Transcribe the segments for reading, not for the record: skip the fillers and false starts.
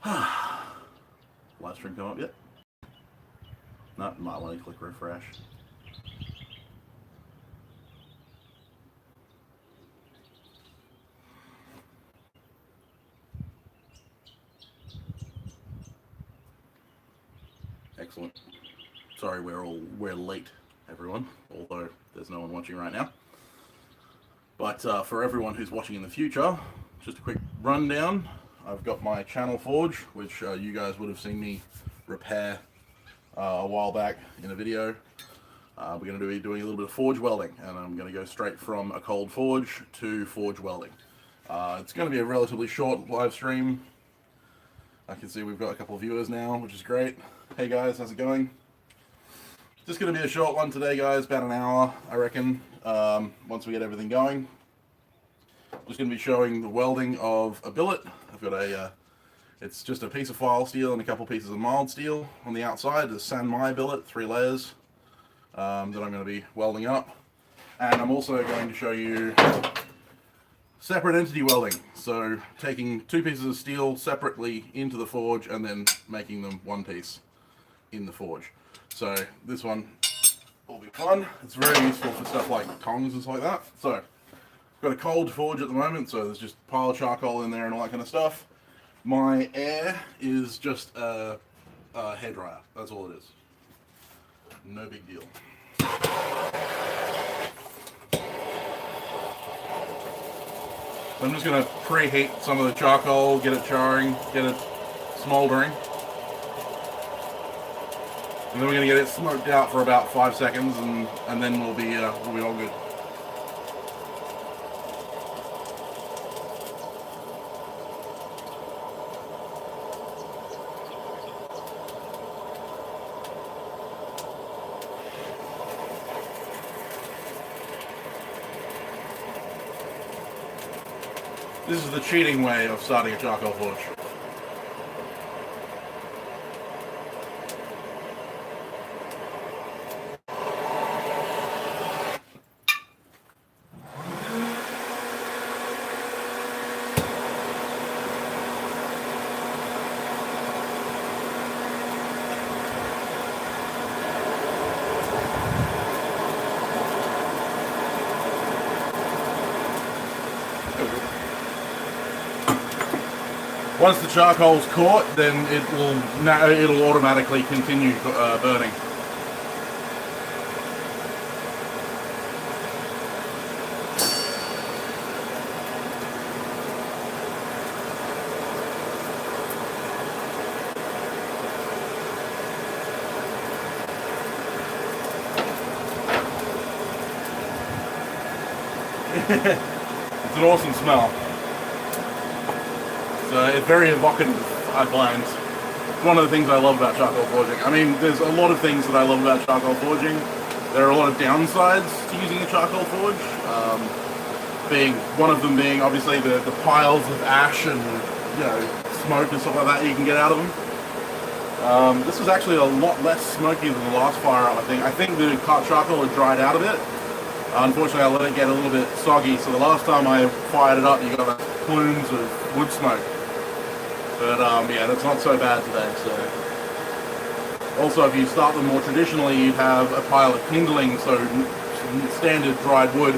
Live stream come up yet? No, might want to click refresh. Excellent. Sorry, we're late, everyone. Although there's no one watching right now. But for everyone who's watching in the future, just a quick rundown. I've got my channel forge, which you guys would have seen me repair a while back in a video. We're going to be doing a little bit of forge welding, and I'm going to go straight from a cold forge to forge welding. It's going to be a relatively short live stream. I can see we've got a couple of viewers now, which is great. Hey guys, how's it going? Just going to be a short one today, guys, about an hour, I reckon, once we get everything going. Just going to be showing the welding of a billet. I've got it's just a piece of file steel and a couple pieces of mild steel on the outside. The San Mai billet, 3 layers, that I'm going to be welding up. And I'm also going to show you separate entity welding. So taking 2 pieces of steel separately into the forge and then making them one piece in the forge. So this one will be fun. It's very useful for stuff like tongs and stuff like that. So I've got a cold forge at the moment, so there's just a pile of charcoal in there and all that kind of stuff. My air is just a hairdryer. That's all it is. No big deal. I'm just going to preheat some of the charcoal, get it charring, get it smoldering. And then we're going to get it smoked out for about 5 seconds, and then we'll be all good. This is the cheating way of starting a charcoal forge. Once the charcoal's caught, then it'll automatically continue burning. It's an awesome smell. It's very evocative, I find. It's one of the things I love about charcoal forging. I mean, there's a lot of things that I love about charcoal forging. There are a lot of downsides to using a charcoal forge. One of them being obviously the piles of ash and smoke and stuff like that you can get out of them. This was actually a lot less smoky than the last fire up, I think. I think the charcoal had dried out a bit. Unfortunately, I let it get a little bit soggy, so the last time I fired it up, you got plumes of wood smoke. But yeah, that's not so bad today. So, also, if you start them more traditionally, you'd have a pile of kindling, so standard dried wood,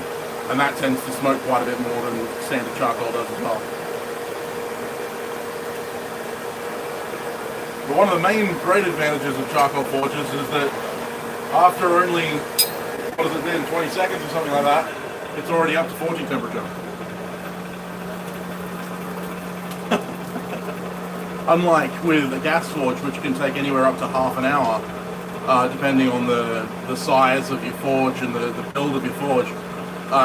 and that tends to smoke quite a bit more than standard charcoal does as well. But one of the main great advantages of charcoal forges is that after only, what has it been, 20 seconds or something like that, it's already up to forging temperature. Unlike with a gas forge, which can take anywhere up to half an hour, depending on the size of your forge and the build of your forge,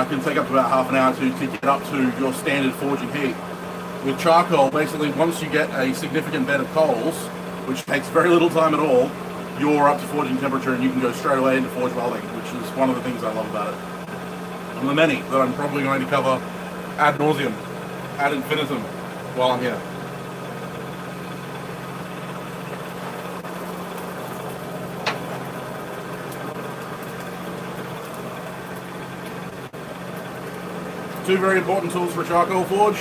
can take up to about half an hour to get up to your standard forging heat. With charcoal, basically, once you get a significant bed of coals, which takes very little time at all, you're up to forging temperature and you can go straight away into forge welding, which is one of the things I love about it. And the many that I'm probably going to cover ad nauseum, ad infinitum, while I'm here. Two very important tools for a charcoal forge.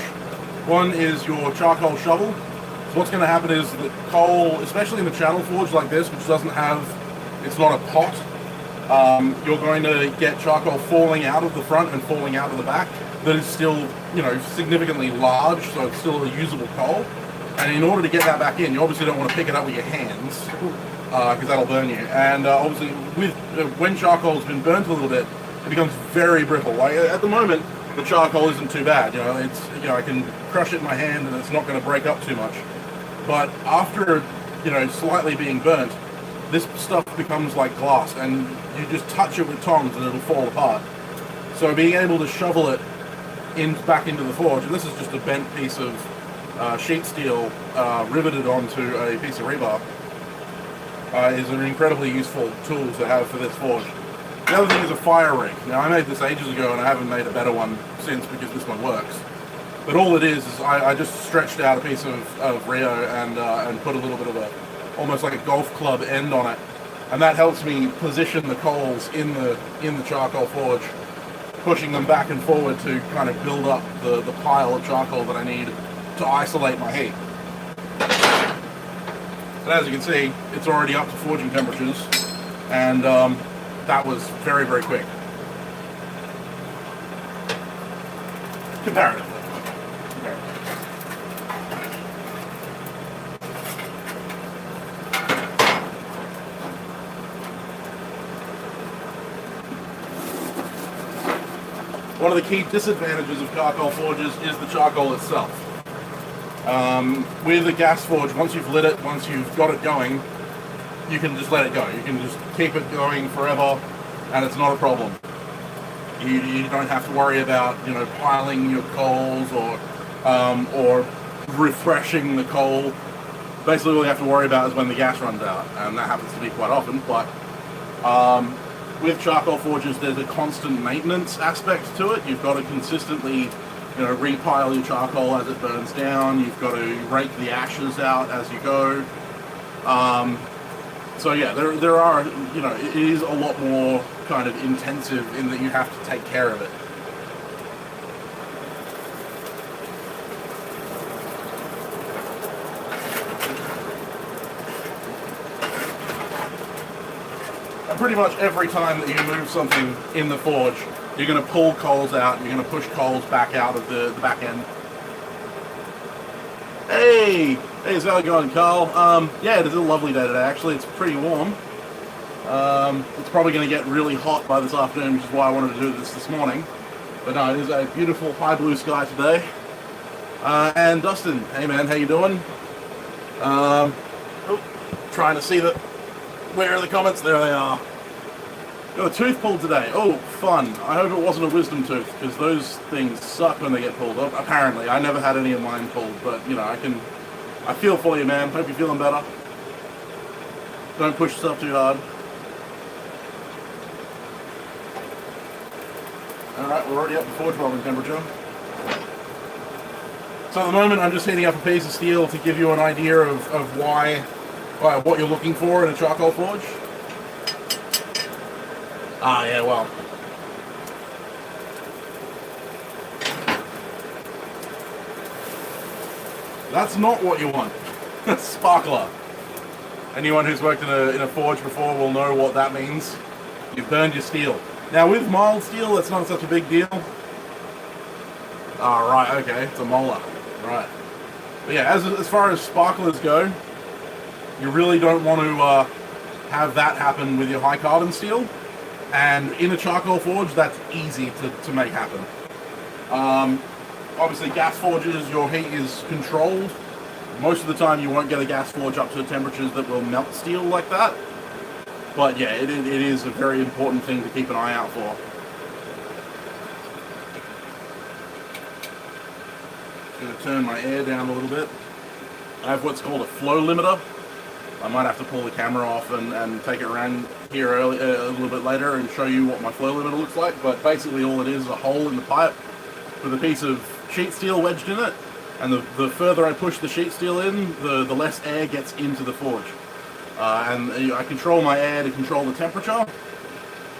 One is your charcoal shovel. what's going to happen is that coal, especially in a channel forge like this, which doesn't have, it's not a pot, you're going to get charcoal falling out of the front and falling out of the back that is still, you know, significantly large, so it's still a usable coal. And in order to get that back in, you obviously don't want to pick it up with your hands, because that'll burn you. And obviously, when charcoal's been burnt a little bit, it becomes very brittle. Like at the moment, the charcoal isn't too bad. You know, it's, you know, I can crush it in my hand and it's not going to break up too much. But after, you know, slightly being burnt, this stuff becomes like glass, and you just touch it with tongs and it'll fall apart. So being able to shovel it back into the forge, and this is just a bent piece of sheet steel riveted onto a piece of rebar, is an incredibly useful tool to have for this forge. The other thing is a fire ring. Now, I made this ages ago and I haven't made a better one since because this one works. But all it is I just stretched out a piece of Rio and put a little bit of almost like a golf club end on it. And that helps me position the coals in the charcoal forge, pushing them back and forward to kind of build up the pile of charcoal that I need to isolate my heat. And as you can see, it's already up to forging temperatures, and that was very, very quick. Comparatively. One of the key disadvantages of charcoal forges is the charcoal itself. With a gas forge, once you've lit it, once you've got it going, you can just let it go. You can just keep it going forever, and it's not a problem. You don't have to worry about, you know, piling your coals or refreshing the coal. Basically, all you have to worry about is when the gas runs out, and that happens to be quite often. But with charcoal forges, there's a constant maintenance aspect to it. You've got to consistently, you know, repile your charcoal as it burns down. You've got to rake the ashes out as you go. So yeah, there are, you know, it is a lot more kind of intensive in that you have to take care of it. And pretty much every time that you move something in the forge, you're going to pull coals out, and you're going to push coals back out of the back end. Hey, how's it going, Carl? Yeah, it is a lovely day today, actually. It's pretty warm. It's probably going to get really hot by this afternoon, which is why I wanted to do this morning. But no, it is a beautiful high blue sky today. And Dustin, hey man, how you doing? Trying to see where are the comments? There they are. Got a tooth pulled today. Oh, fun. I hope it wasn't a wisdom tooth, because those things suck when they get pulled up. Apparently, I never had any of mine pulled, but, you know, I feel for you, man. Hope you're feeling better. Don't push yourself too hard. Alright, we're already up to forge welding temperature. So at the moment, I'm just heating up a piece of steel to give you an idea of what you're looking for in a charcoal forge. Ah, yeah, well. That's not what you want. Sparkler. Anyone who's worked in a forge before will know what that means. You've burned your steel. Now, with mild steel, that's not such a big deal. Ah, right, okay, it's a molar. Right. But yeah, as far as sparklers go, you really don't want to have that happen with your high carbon steel. And in a charcoal forge, that's easy to make happen. Obviously, gas forges, your heat is controlled. Most of the time, you won't get a gas forge up to temperatures that will melt steel like that. But yeah, it is a very important thing to keep an eye out for. I'm going to turn my air down a little bit. I have what's called a flow limiter. I might have to pull the camera off and take it around here a little bit later and show you what my flow limiter looks like. But basically all it is a hole in the pipe with a piece of sheet steel wedged in it. And the further I push the sheet steel in, the less air gets into the forge. And I control my air to control the temperature.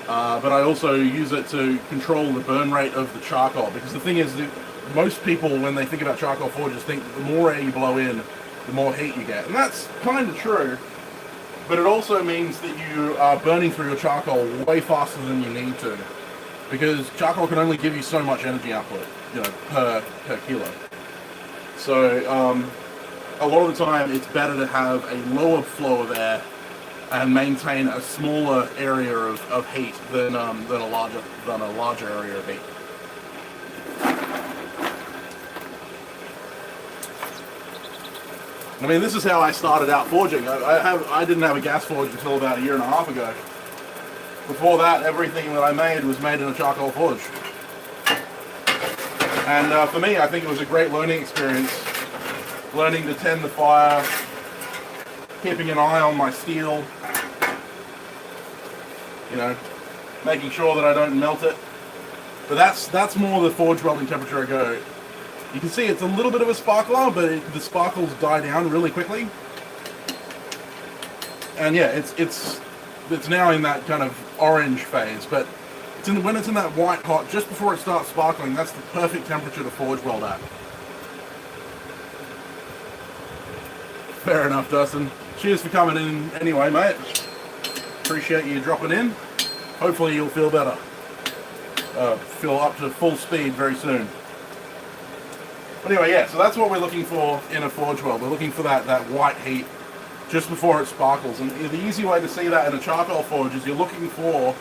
But I also use it to control the burn rate of the charcoal. Because the thing is that most people, when they think about charcoal forges, think that the more air you blow in, the more heat you get. And that's kind of true, but it also means that you are burning through your charcoal way faster than you need to, because charcoal can only give you so much energy output, you know, per kilo. So a lot of the time it's better to have a lower flow of air and maintain a smaller area of heat than a larger area of heat. I mean, this is how I started out forging. I didn't have a gas forge until about 1.5 years ago. Before that, everything that I made was made in a charcoal forge. And for me, I think it was a great learning experience. Learning to tend the fire, keeping an eye on my steel, you know, making sure that I don't melt it. But that's more the forge welding temperature I go. You can see it's a little bit of a sparkler, but the sparkles die down really quickly. And yeah, it's now in that kind of orange phase, but when it's in that white hot, just before it starts sparkling, that's the perfect temperature to forge weld at. Fair enough, Dustin. Cheers for coming in anyway, mate. Appreciate you dropping in. Hopefully you'll feel better. Feel up to full speed very soon. But anyway, yeah, so that's what we're looking for in a forge weld. We're looking for that white heat just before it sparkles. And the easy way to see that in a charcoal forge is you're looking for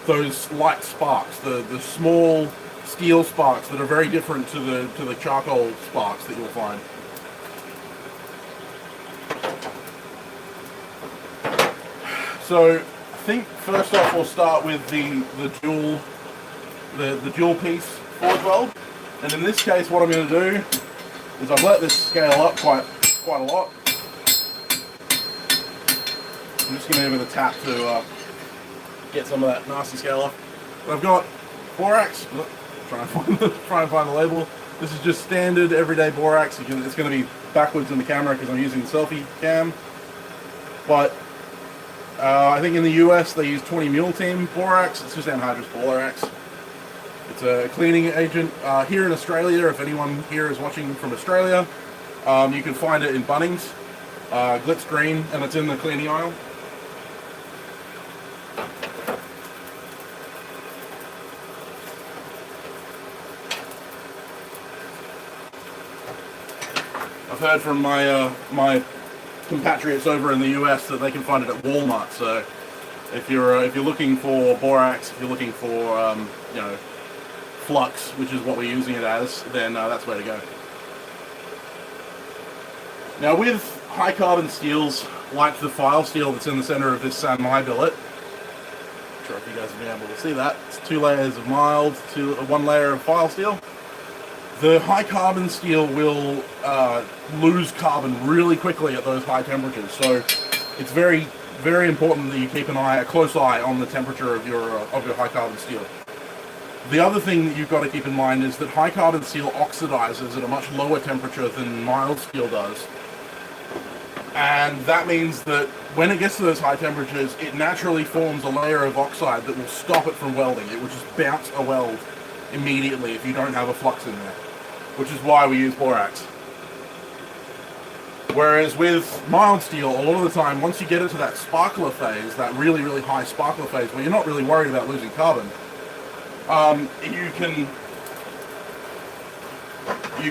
those light sparks, the small steel sparks that are very different to the charcoal sparks that you'll find. So I think first off we'll start with the dual piece forge weld. And in this case, what I'm going to do is I've let this scale up quite a lot. I'm just going to give it a tap to get some of that nasty scale off. But I've got borax. Try and find the label. This is just standard everyday borax. It's going to be backwards in the camera because I'm using the selfie cam. But I think in the US they use 20 mule team borax. It's just anhydrous borax. It's a cleaning agent. Here in Australia, if anyone here is watching from Australia, you can find it in Bunnings, Glitz Green, and it's in the cleaning aisle. I've heard from my compatriots over in the US that they can find it at Walmart. So if you're looking for borax, if you're looking for you know, flux, which is what we're using it as, then that's where to go. Now with high carbon steels, like the file steel that's in the center of this San Mai billet, not sure if you guys will be able to see that, it's 2 layers of mild, 1 layer of file steel. The high carbon steel will lose carbon really quickly at those high temperatures, so it's very, very important that you keep a close eye on the temperature of your high carbon steel. The other thing that you've got to keep in mind is that high carbon steel oxidizes at a much lower temperature than mild steel does. And that means that when it gets to those high temperatures, it naturally forms a layer of oxide that will stop it from welding. It will just bounce a weld immediately if you don't have a flux in there, which is why we use borax. Whereas with mild steel, a lot of the time, once you get into that sparkler phase, that really, really high sparkler phase, where you're not really worried about losing carbon, you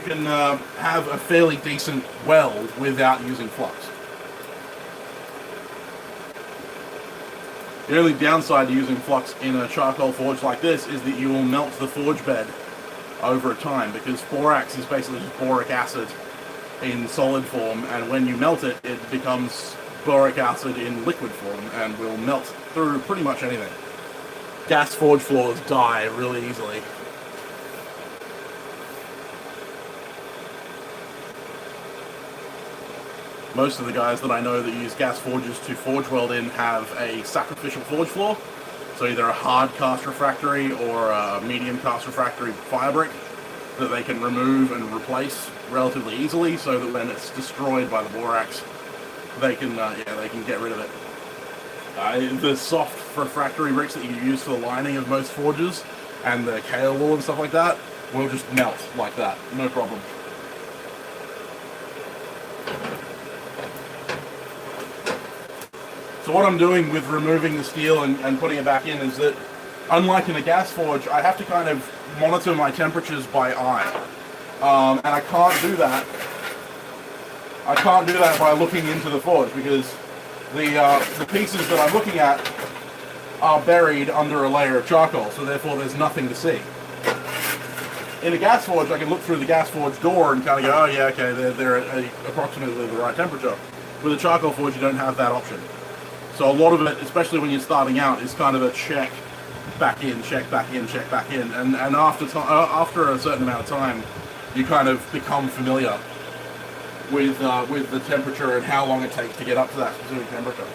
can have a fairly decent weld without using flux. The only downside to using flux in a charcoal forge like this is that you will melt the forge bed over time, because borax is basically just boric acid in solid form, and when you melt it, it becomes boric acid in liquid form and will melt through pretty much anything. Gas forge floors die really easily. Most of the guys that I know that use gas forges to forge weld in have a sacrificial forge floor, so either a hard cast refractory or a medium cast refractory fire brick that they can remove and replace relatively easily, so that when it's destroyed by the borax, they can get rid of it. The soft refractory bricks that you use for the lining of most forges and the kale wool and stuff like that will just melt like that, no problem. So what I'm doing with removing the steel and putting it back in is that, unlike in a gas forge, I have to kind of monitor my temperatures by eye. And I can't do that. I can't do that by looking into the forge, because the pieces that I'm looking at are buried under a layer of charcoal, so therefore there's nothing to see. In a gas forge, I can look through the gas forge door and kind of go, oh yeah, okay, they're at approximately the right temperature. With a charcoal forge, you don't have that option. So a lot of it, especially when you're starting out, is kind of a check back in, check back in, check back in. And after a certain amount of time, you kind of become familiar with the temperature and how long it takes to get up to that specific temperature.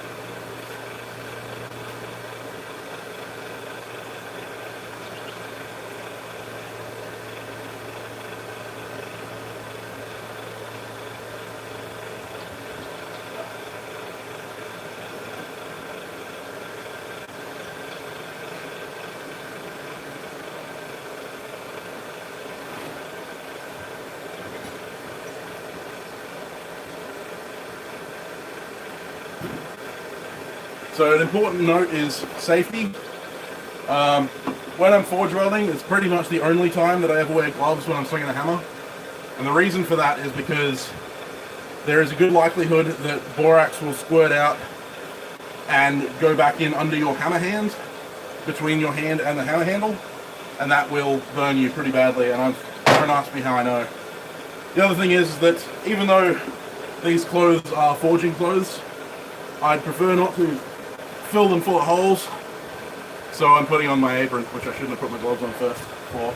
So an important note is safety. When I'm forge welding, it's pretty much the only time that I ever wear gloves when I'm swinging a hammer. And the reason for that is because there is a good likelihood that borax will squirt out and go back in under your hammer hand, between your hand and the hammer handle, and that will burn you pretty badly, and don't ask me how I know. The other thing is that even though these clothes are forging clothes, I'd prefer not to fill them full of holes, so I'm putting on my apron, which I shouldn't have put my gloves on first for.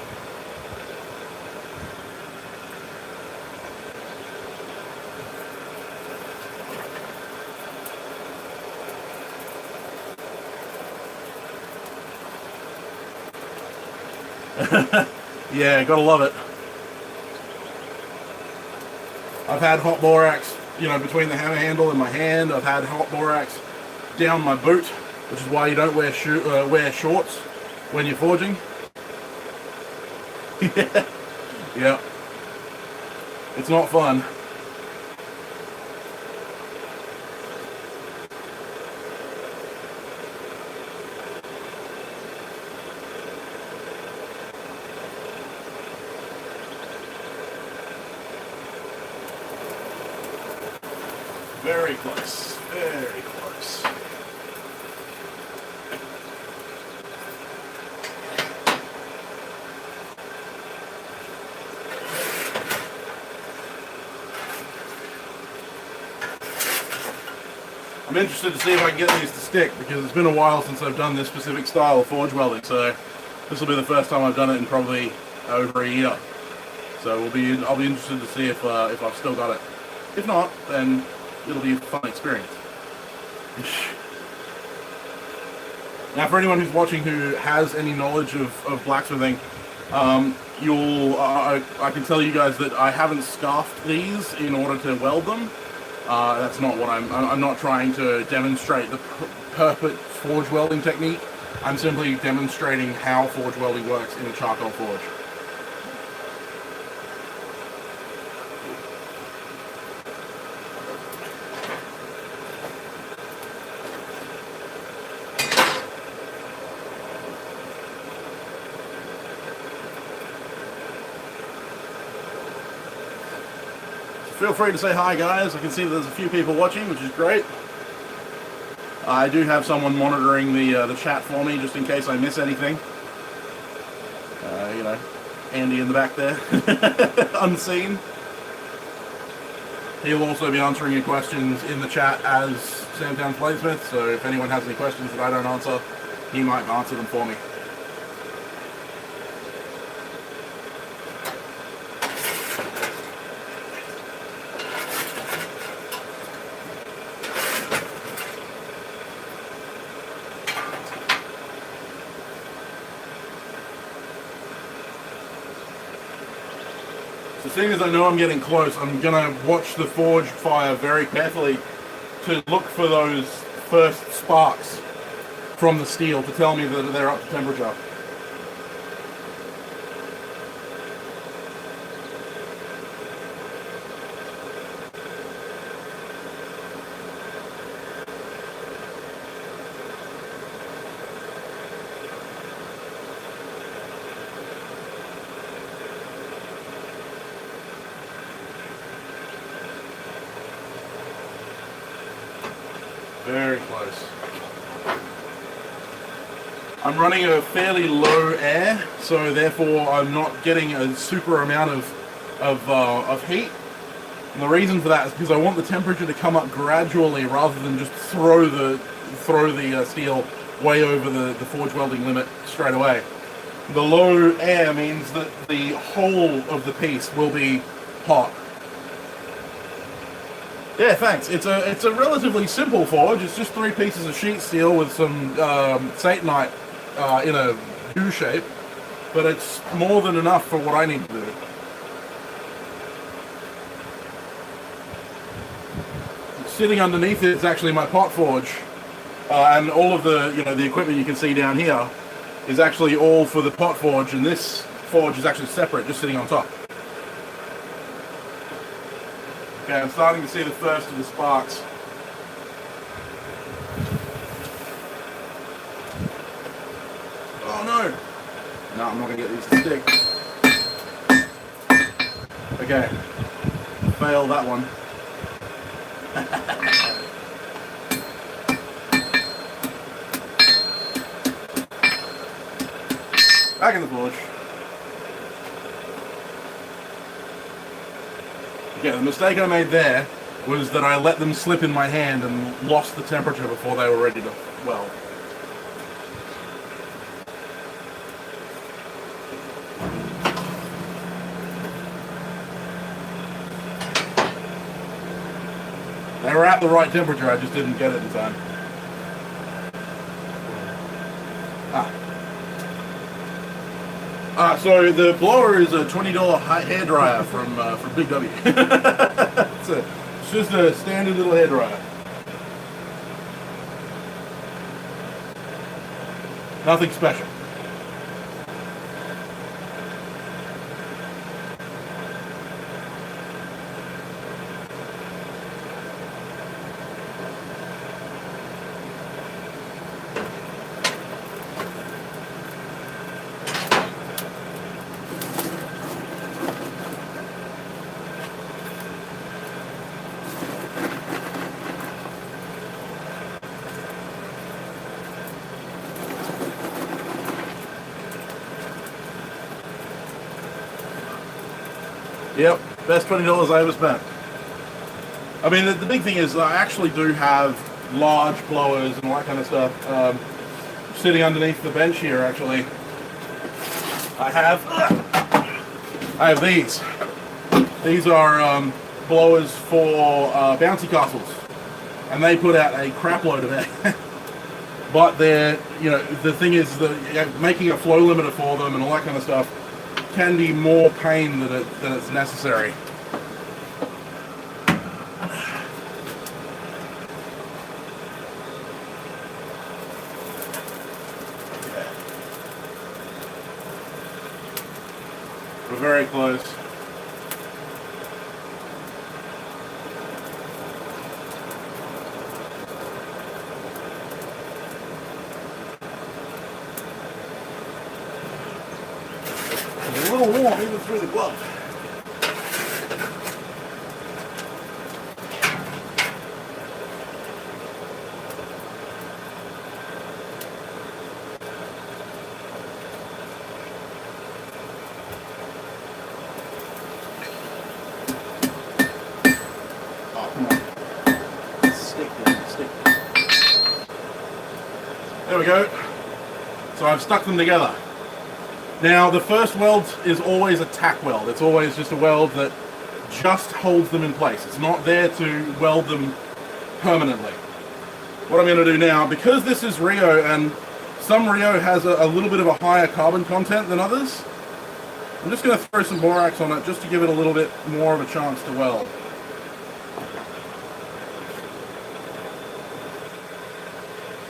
Yeah, gotta love it. I've had hot borax, between the hammer handle and my hand. I've had hot borax down my boot, which is why you don't wear shorts when you're forging. Yeah. It's not fun. Very close, very close. I'm interested to see if I can get these to stick, because it's been a while since I've done this specific style of forge welding, so this will be the first time I've done it in probably over a year. So I'll be interested to see if I've still got it. If not, then it'll be a fun experience. Now, for anyone who's watching who has any knowledge of blacksmithing, I can tell you guys that I haven't scarfed these in order to weld them. That's not what I'm not trying to demonstrate the perfect forge welding technique. I'm simply demonstrating how forge welding works in a charcoal forge. Feel free to say hi, guys. I can see that there's a few people watching, which is great. I do have someone monitoring the chat for me, just in case I miss anything. Andy in the back there, unseen. He'll also be answering your questions in the chat as Samtown's Bladesmith, so if anyone has any questions that I don't answer, he might answer them for me. So seeing as I know I'm getting close, I'm going to watch the forge fire very carefully to look for those first sparks from the steel to tell me that they're up to temperature. Very close. I'm running a fairly low air, so therefore I'm not getting a super amount of heat. And the reason for that is because I want the temperature to come up gradually rather than just throw the steel way over the forge welding limit straight away. The low air means that the whole of the piece will be hot. Yeah, thanks. It's a relatively simple forge. It's just 3 pieces of sheet steel with some satanite in a U shape, but it's more than enough for what I need to do. Sitting underneath it is actually my pot forge, and all of the the equipment you can see down here is actually all for the pot forge, and this forge is actually separate, just sitting on top. Okay, I'm starting to see the first of the sparks. Oh no! No, I'm not going to get these to stick. Okay. Fail that one. Back in the forge. Okay, the mistake I made there was that I let them slip in my hand and lost the temperature before they were ready to weld. They were at the right temperature, I just didn't get it in time. So the blower is a $20 hairdryer from Big W. It's just a standard little hairdryer. Nothing special. Yep, best $20 I ever spent. I mean, the big thing is I actually do have large blowers and all that kind of stuff. Sitting underneath the bench here, actually, I have these. These are blowers for bouncy castles, and they put out a crap load of air. But they're, the thing is that making a flow limiter for them and all that kind of stuff can be more pain than it's necessary. We're very close. It's a little warm even through the glove. Oh, come on. Stick. There we go. So I've stuck them together. Now, the first weld is always a tack weld. It's always just a weld that just holds them in place. It's not there to weld them permanently. What I'm going to do now, because this is Rio, and some Rio has a little bit of a higher carbon content than others, I'm just going to throw some borax on it just to give it a little bit more of a chance to weld.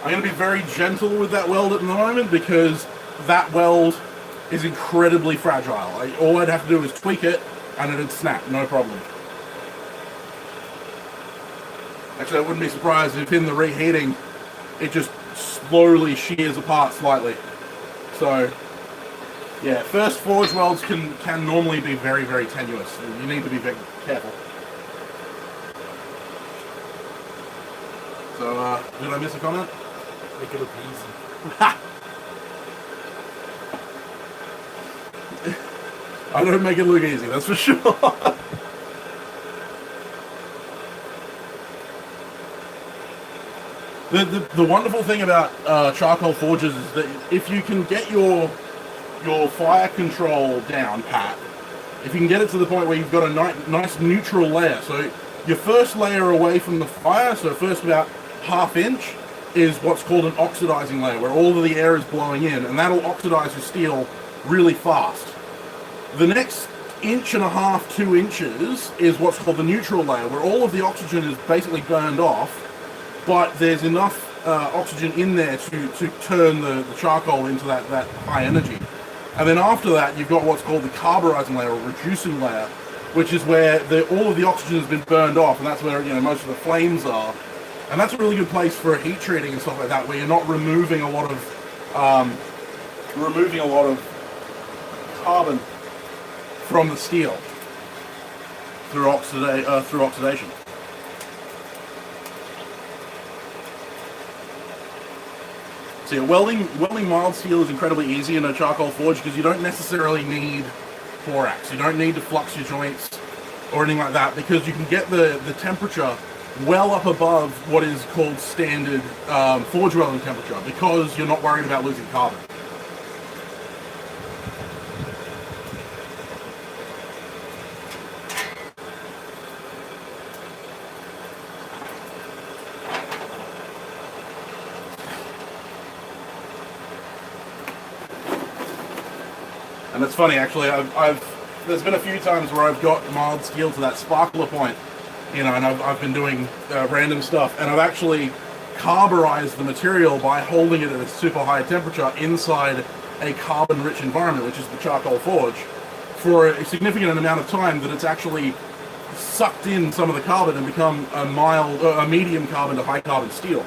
I'm going to be very gentle with that weld at the moment because that weld is incredibly fragile. All I'd have to do is tweak it and it'd snap, no problem. Actually, I wouldn't be surprised if in the reheating it just slowly shears apart slightly. So yeah, first forge welds can normally be very, very tenuous. You need to be very careful. So, did I miss a comment? Make it look easy. I don't make it look easy, that's for sure. The wonderful thing about charcoal forges is that if you can get your fire control down pat, if you can get it to the point where you've got a nice neutral layer, so your first layer away from the fire, so first about ½ inch, is what's called an oxidizing layer, where all of the air is blowing in, and that'll oxidize your steel really fast. The next 1.5 to 2 inches is what's called the neutral layer, where all of the oxygen is basically burned off, but there's enough oxygen in there to turn the charcoal into that high energy. And then after that, you've got what's called the carburizing layer, or reducing layer, which is where all of the oxygen has been burned off, and that's where most of the flames are. And that's a really good place for heat treating and stuff like that, where you're not removing a lot of carbon from the steel through oxidation. So yeah, welding mild steel is incredibly easy in a charcoal forge because you don't necessarily need borax. You don't need to flux your joints or anything like that, because you can get the temperature well up above what is called standard forge welding temperature, because you're not worried about losing carbon. And it's funny, actually, there's been a few times where I've got mild steel to that sparkler point, and I've been doing random stuff, and I've actually carburized the material by holding it at a super high temperature inside a carbon-rich environment, which is the charcoal forge, for a significant amount of time, that it's actually sucked in some of the carbon and become a medium carbon to high carbon steel.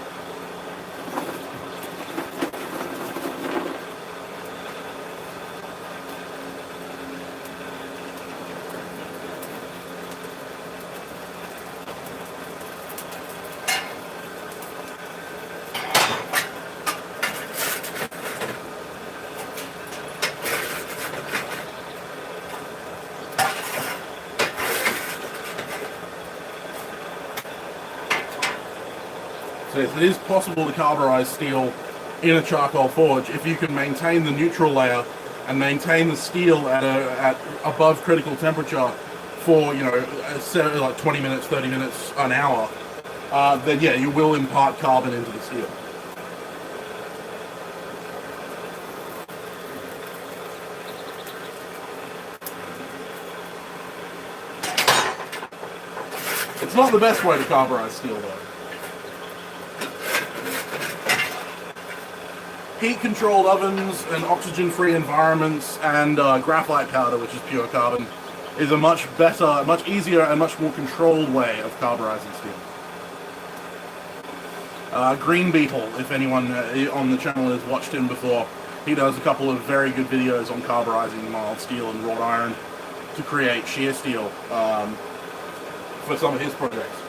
So it is possible to carburize steel in a charcoal forge if you can maintain the neutral layer and maintain the steel at above critical temperature for like 20 minutes, 30 minutes, an hour. Then yeah, you will impart carbon into the steel. It's not the best way to carburize steel though. Heat-controlled ovens and oxygen-free environments and graphite powder, which is pure carbon, is a much better, much easier, and much more controlled way of carburizing steel. Green Beetle, if anyone on the channel has watched him before, he does a couple of very good videos on carburizing mild steel and wrought iron to create shear steel for some of his projects.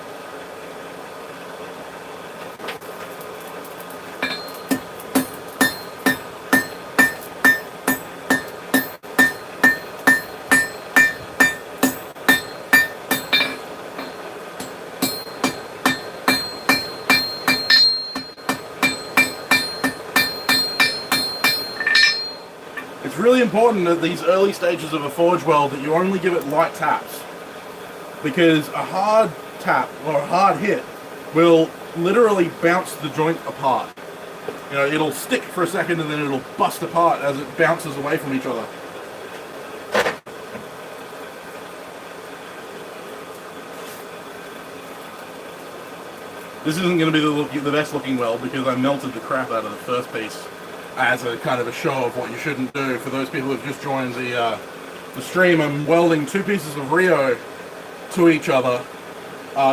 It's really important at these early stages of a forge weld that you only give it light taps, because a hard tap or a hard hit will literally bounce the joint apart. It'll stick for a second and then it'll bust apart as it bounces away from each other. This isn't going to be the best looking weld because I melted the crap out of the first piece as a kind of a show of what you shouldn't do. For those people who've just joined the stream, I'm welding two pieces of Rio to each other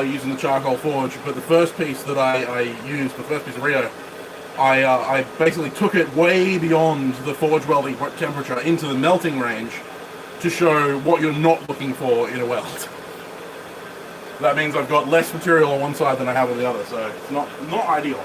using the charcoal forge, but the first piece that I used, the first piece of Rio, I basically took it way beyond the forge welding temperature into the melting range to show what you're not looking for in a weld. That means I've got less material on one side than I have on the other, so it's not ideal.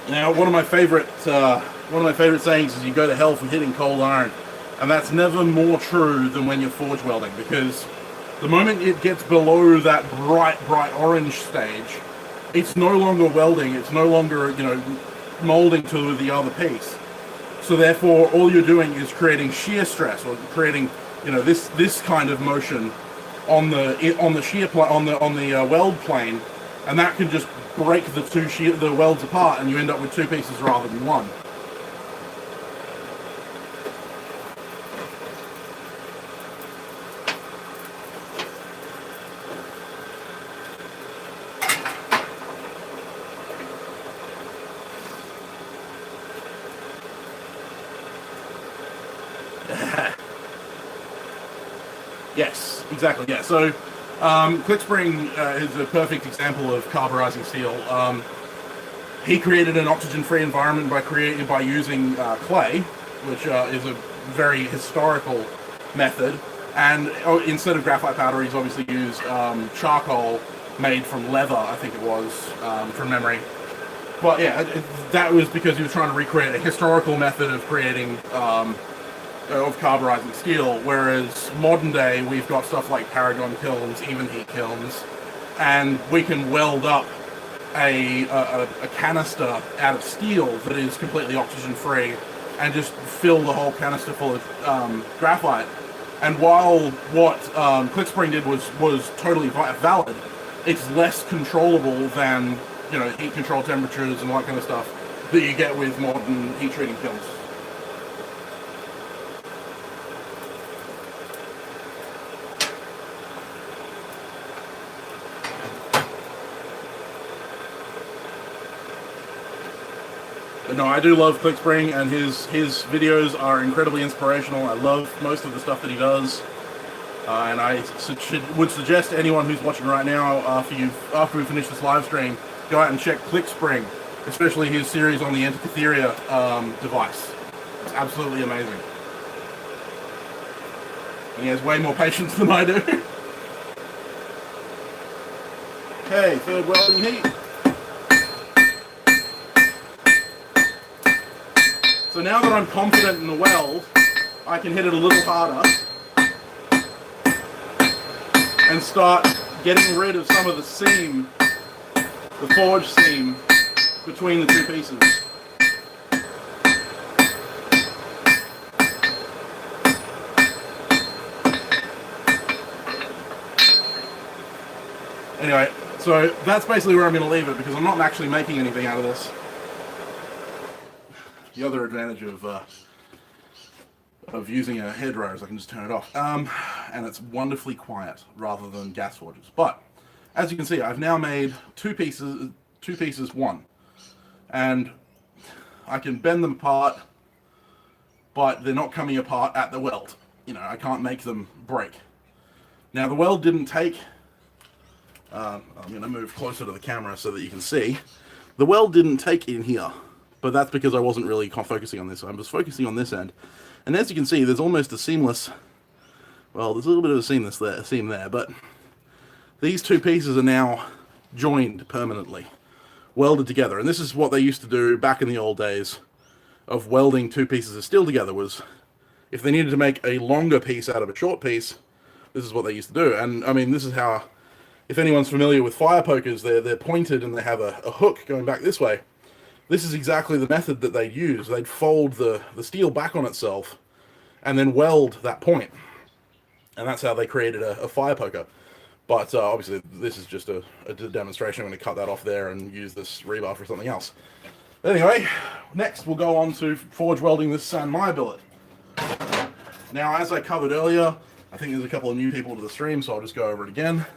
Now, one of my favorite sayings is, "You go to hell for hitting cold iron," and that's never more true than when you're forge welding, because the moment it gets below that bright orange stage, it's no longer welding. It's no longer, you know, molding to the other piece. So therefore, all you're doing is creating shear stress, or creating, you know, this kind of motion on the shear on the weld plane, and that can just break the welds apart, and you end up with two pieces rather than one. Yes, exactly. Yeah. So, Clickspring is a perfect example of carburizing steel. He created an oxygen-free environment by using clay, which is a very historical method. And instead of graphite powder, he's obviously used charcoal made from leather, I think it was, from memory. But yeah, that was because he was trying to recreate a historical method of creating of carburizing steel, whereas modern day we've got stuff like Paragon kilns, even heat kilns, and we can weld up a canister out of steel that is completely oxygen free and just fill the whole canister full of graphite. And while what Clickspring did was totally valid, it's less controllable than, you know, heat control temperatures and all that kind of stuff that you get with modern heat treating kilns. But no, I do love Clickspring, and his videos are incredibly inspirational. I love most of the stuff that he does, and I would suggest to anyone who's watching right now, after we finish this live stream, go out and check Clickspring, especially his series on the Antikythera device. It's absolutely amazing. And he has way more patience than I do. Okay, third welding heat. So now that I'm confident in the weld, I can hit it a little harder and start getting rid of some of the seam, the forge seam, between the two pieces. Anyway, so that's basically where I'm going to leave it, because I'm not actually making anything out of this. The other advantage of using a hairdryer is I can just turn it off, and it's wonderfully quiet rather than gas forges. But as you can see, I've now made two pieces one, and I can bend them apart, but they're not coming apart at the weld. You know, I can't make them break. Now the weld didn't take. I'm going to move closer to the camera so that you can see. The weld didn't take in here. But that's because I wasn't really focusing on this. I was focusing on this end. And as you can see, there's almost a seamless... Well, there's a little bit of a seam there, but these two pieces are now joined permanently, welded together. And this is what they used to do back in the old days of welding two pieces of steel together, was if they needed to make a longer piece out of a short piece, this is what they used to do. And, I mean, this is how... If anyone's familiar with fire pokers, they're pointed and they have a hook going back this way. This is exactly the method that they'd use. They'd fold the steel back on itself and then weld that point. And that's how they created a fire poker. But obviously this is just a demonstration. I'm going to cut that off there and use this rebar for something else. Anyway, next we'll go on to forge welding this San Maya billet. Now, as I covered earlier, I think there's a couple of new people to the stream, so I'll just go over it again.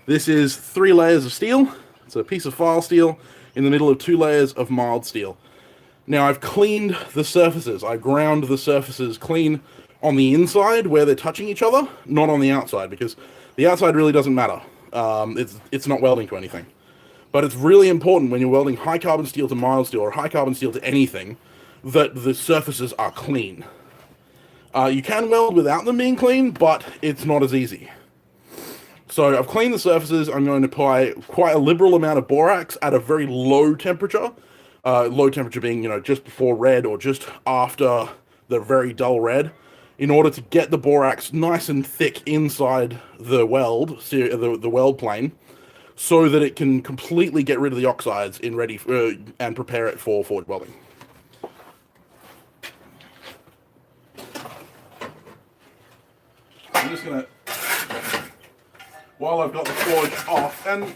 This is 3 layers of steel. It's a piece of file steel in the middle of 2 layers of mild steel. Now, I've cleaned the surfaces. I ground the surfaces clean on the inside where they're touching each other, not on the outside, because the outside really doesn't matter. It's not welding to anything. But it's really important when you're welding high carbon steel to mild steel or high carbon steel to anything that the surfaces are clean. You can weld without them being clean, but it's not as easy. So I've cleaned the surfaces. I'm going to apply quite a liberal amount of borax at a very low temperature. Low temperature being, just before red or just after the very dull red, in order to get the borax nice and thick inside the weld, the weld plane, so that it can completely get rid of the oxides and prepare it for forge welding. I'm just gonna, while I've got the forge off, and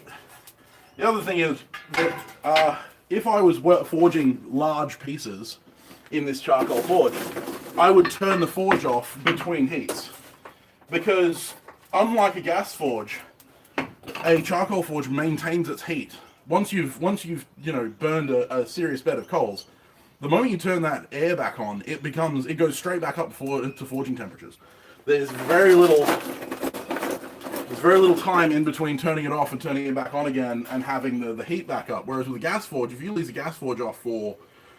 the other thing is that if I was forging large pieces in this charcoal forge, I would turn the forge off between heats, because unlike a gas forge, a charcoal forge maintains its heat. Once you've burned a serious bed of coals, the moment you turn that air back on, it goes straight back up to forging temperatures. There's very little time in between turning it off and turning it back on again and having the heat back up. Whereas with a gas forge, if you leave the gas forge off for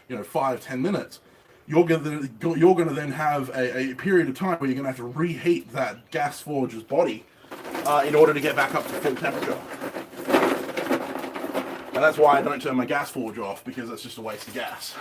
5-10 minutes, you're going to then have a period of time where you're going to have to reheat that gas forge's body in order to get back up to full temperature. And that's why I don't turn my gas forge off, because that's just a waste of gas.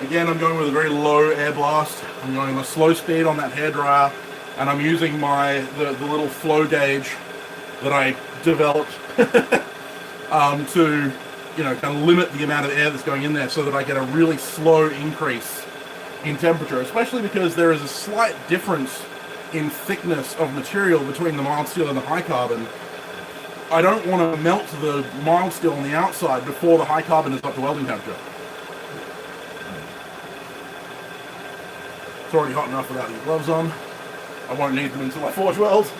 Again, I'm going with a very low air blast. I'm going a slow speed on that hairdryer, and I'm using the little flow gauge that I developed to kind of limit the amount of air that's going in there, so that I get a really slow increase in temperature, especially because there is a slight difference in thickness of material between the mild steel and the high carbon. I don't want to melt the mild steel on the outside before the high carbon is up to welding temperature. It's already hot enough without these gloves on. I won't need them until I forge weld.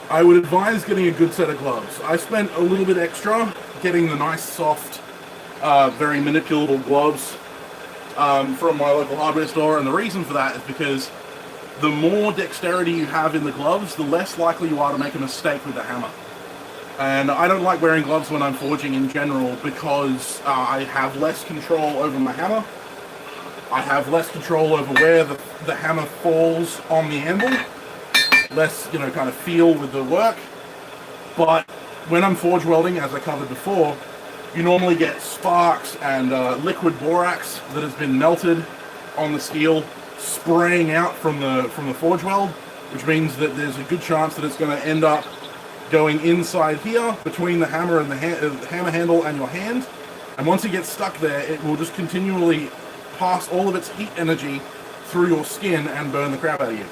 I would advise getting a good set of gloves. I spent a little bit extra getting the nice, soft, very manipulable gloves from my local hardware store, and the reason for that is because the more dexterity you have in the gloves, the less likely you are to make a mistake with the hammer. And I don't like wearing gloves when I'm forging in general, because I have less control over my hammer. I have less control over where the hammer falls on the anvil. Less, kind of feel with the work. But when I'm forge welding, as I covered before, you normally get sparks and liquid borax that has been melted on the steel spraying out from the forge weld, which means that there's a good chance that it's going to end up going inside here between the hammer and the hammer handle and your hand. And once it gets stuck there, it will just continually pass all of its heat energy through your skin and burn the crap out of you.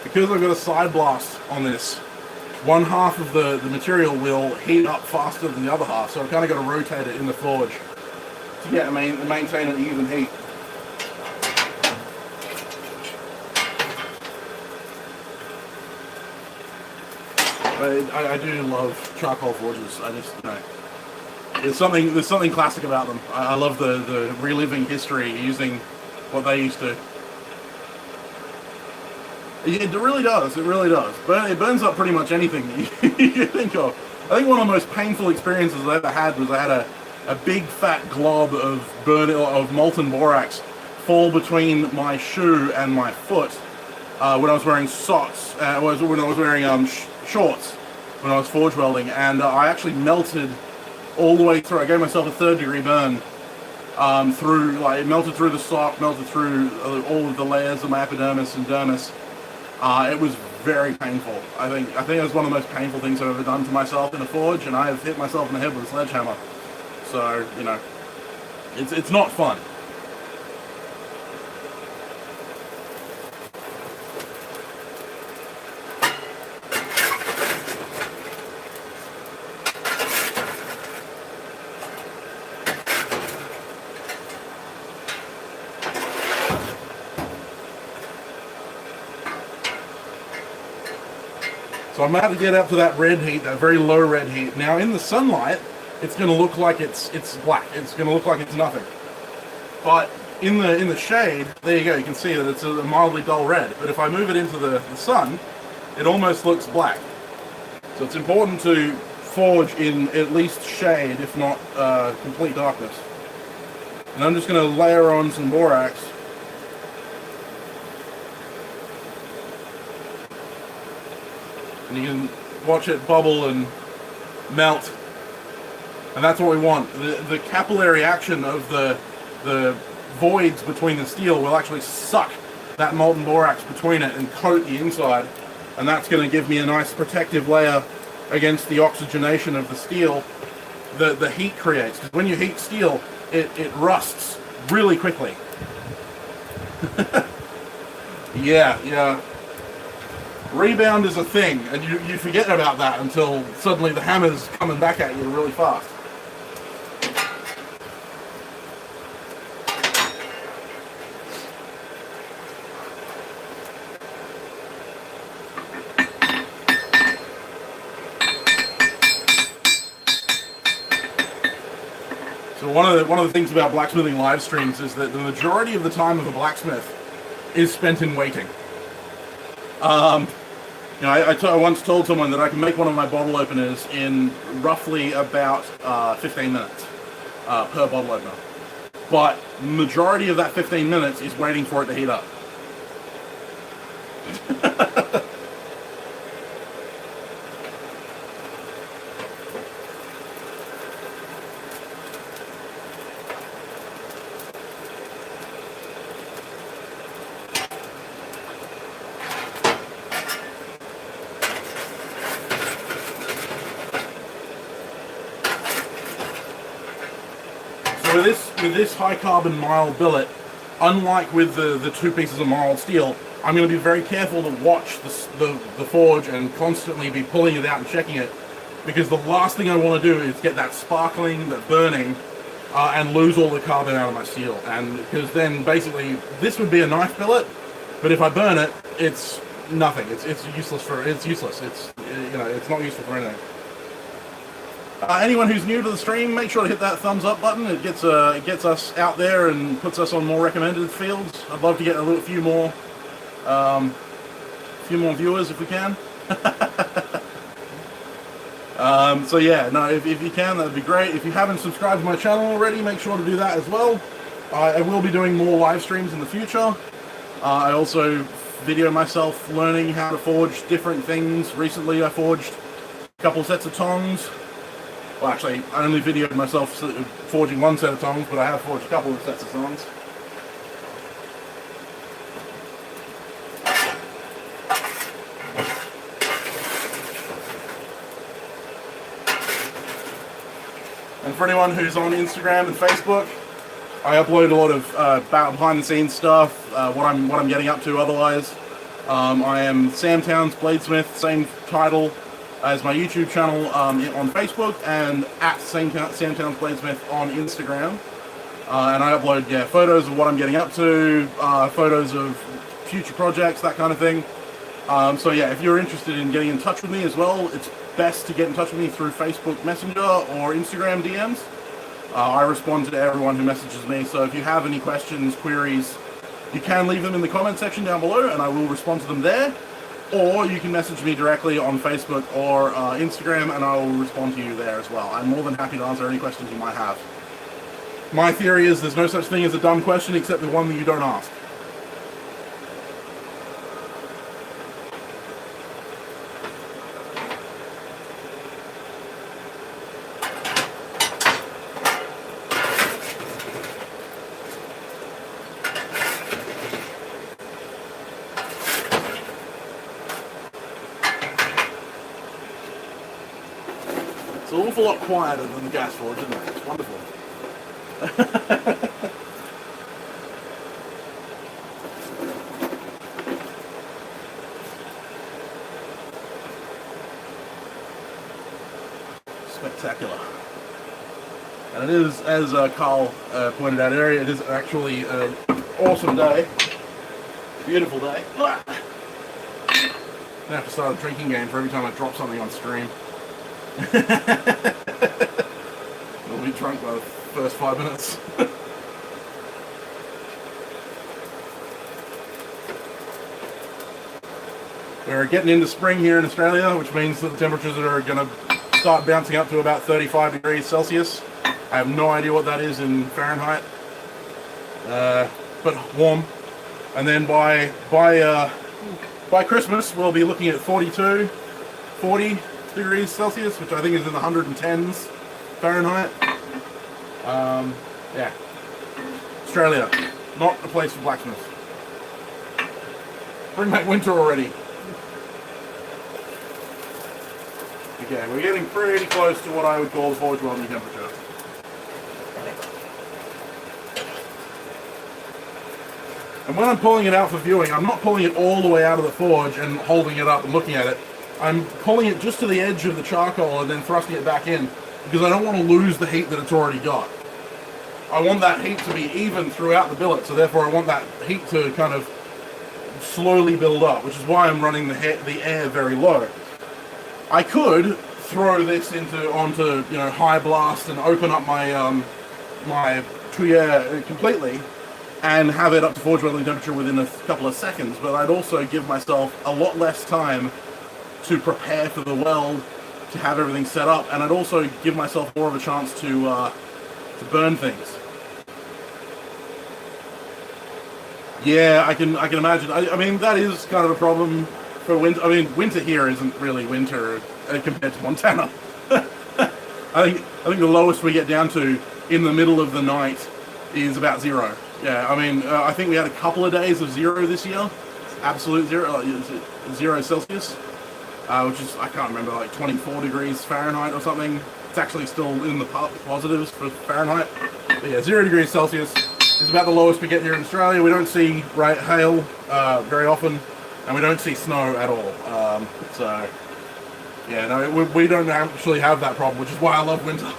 Because I've got a side blast on this, one half of the material will heat up faster than the other half, so I've kind of got to rotate it in the forge to maintain an even heat. I do love charcoal forges. I just, there's something classic about them. I love the reliving history using what they used to. It really does. It really does. But it burns up pretty much anything that you can think of. I think one of the most painful experiences I ever had was I had a big fat glob of molten borax fall between my shoe and my foot when I was wearing socks. When I was wearing shorts when I was forge welding, and I actually melted all the way through. I gave myself a 3rd degree burn it melted through the sock, melted through all of the layers of my epidermis and dermis. It was very painful. I think it was one of the most painful things I've ever done to myself in a forge, and I have hit myself in the head with a sledgehammer. So, it's not fun. So I'm about to get up to that red heat, that very low red heat. Now in the sunlight, it's going to look like it's black. It's going to look like it's nothing. But in the shade, there you go. You can see that it's a mildly dull red. But if I move it into the sun, it almost looks black. So it's important to forge in at least shade, if not complete darkness. And I'm just going to layer on some borax. And you can watch it bubble and melt. And that's what we want. The capillary action of the voids between the steel will actually suck that molten borax between it and coat the inside. And that's going to give me a nice protective layer against the oxygenation of the steel the heat creates. Because when you heat steel, it rusts really quickly. Yeah. Rebound is a thing, and you forget about that until suddenly the hammer's coming back at you really fast. So one of the things about blacksmithing live streams is that the majority of the time of a blacksmith is spent in waiting. You know, I once told someone that I can make one of my bottle openers in roughly about 15 minutes per bottle opener. But the majority of that 15 minutes is waiting for it to heat up. With this high carbon mild billet, unlike with the two pieces of mild steel, I'm going to be very careful to watch the forge and constantly be pulling it out and checking it, because the last thing I want to do is get that sparkling, that burning, and lose all the carbon out of my steel. And because then basically this would be a knife billet, but if I burn it, it's nothing. It's useless it's useless. It's, you know, it's not useful for anything. Anyone who's new to the stream, make sure to hit that thumbs up button. It gets us out there and puts us on more recommended fields. I'd love to get a few more viewers if we can. So yeah, no, if you can, that'd be great. If you haven't subscribed to my channel already, make sure to do that as well. I will be doing more live streams in the future. I also video myself learning how to forge different things. Recently, I forged a couple sets of tongs. Well, actually, I only videoed myself forging one set of tongs, but I have forged a couple of sets of tongs. And for anyone who's on Instagram and Facebook, I upload a lot of behind-the-scenes stuff, what I'm getting up to otherwise. I am Sam Towns Bladesmith, same title as my YouTube channel on Facebook, and at Sam Towns Bladesmith on Instagram. And I upload photos of what I'm getting up to, photos of future projects, that kind of thing. So yeah, if you're interested in getting in touch with me as well, it's best to get in touch with me through Facebook Messenger or Instagram DMs. I respond to everyone who messages me, so if you have any questions, queries, you can leave them in the comment section down below and I will respond to them there. Or you can message me directly on Facebook or Instagram and I will respond to you there as well. I'm more than happy to answer any questions you might have. My theory is there's no such thing as a dumb question except the one that you don't ask. It's an awful lot quieter than the gas forge, isn't it? It's wonderful. Spectacular. And it is, as Carl pointed out earlier, it is actually an awesome day. Beautiful day. I have to start a drinking game for every time I drop something on stream. We'll be drunk by the first 5 minutes. We're getting into spring here in Australia, which means that the temperatures are going to start bouncing up to about 35 degrees Celsius. I have no idea what that is in Fahrenheit, but warm. And then by Christmas, we'll be looking at 42, 40 degrees Celsius, which I think is in the 110s Fahrenheit. Yeah, Australia, not a place for blacksmiths. Bring back winter already. Okay, we're getting pretty close to what I would call the forge welding temperature. And when I'm pulling it out for viewing, I'm not pulling it all the way out of the forge and holding it up and looking at it. I'm pulling it just to the edge of the charcoal and then thrusting it back in, because I don't want to lose the heat that it's already got. I want that heat to be even throughout the billet, so therefore I want that heat to kind of slowly build up, which is why I'm running the air very low. I could throw this onto high blast and open up my my tuyere completely and have it up to forge welding temperature within a couple of seconds, but I'd also give myself a lot less time to prepare for the weld, to have everything set up, and I'd also give myself more of a chance to burn things. Yeah, I can imagine. I mean, that is kind of a problem for winter. I mean, winter here isn't really winter compared to Montana. I think the lowest we get down to in the middle of the night is about 0. Yeah, I mean, I think we had a couple of days of 0 this year, absolute 0, 0 Celsius, which is, I can't remember, like 24 degrees Fahrenheit or something. It's actually still in the positives for Fahrenheit. But yeah, 0 degrees Celsius is about the lowest we get here in Australia. We don't see hail very often, and we don't see snow at all. So, yeah, no, we don't actually have that problem, which is why I love winter.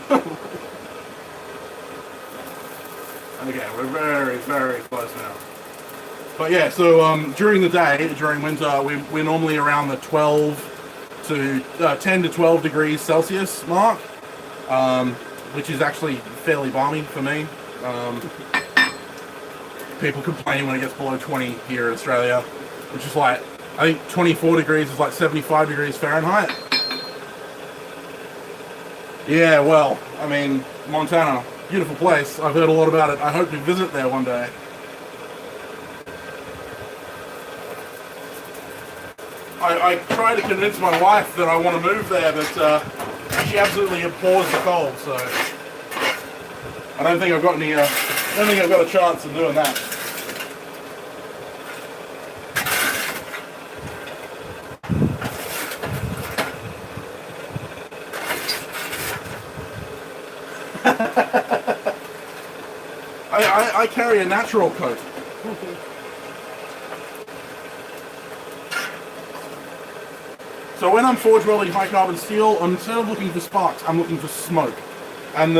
Okay, we're very, very close now. But yeah, so during the day, during winter, we're normally around the 10 to 12 degrees Celsius mark, which is actually fairly balmy for me. People complain when it gets below 20 here in Australia, which is like, I think 24 degrees is like 75 degrees Fahrenheit. Yeah, well, I mean, Montana, beautiful place. I've heard a lot about it. I hope to visit there one day. I try to convince my wife that I want to move there, but she absolutely abhors the cold. So I don't think I've got any. I don't think I've got a chance of doing that. I carry a natural coat. So when I'm forge welding high carbon steel, instead of looking for sparks, I'm looking for smoke. And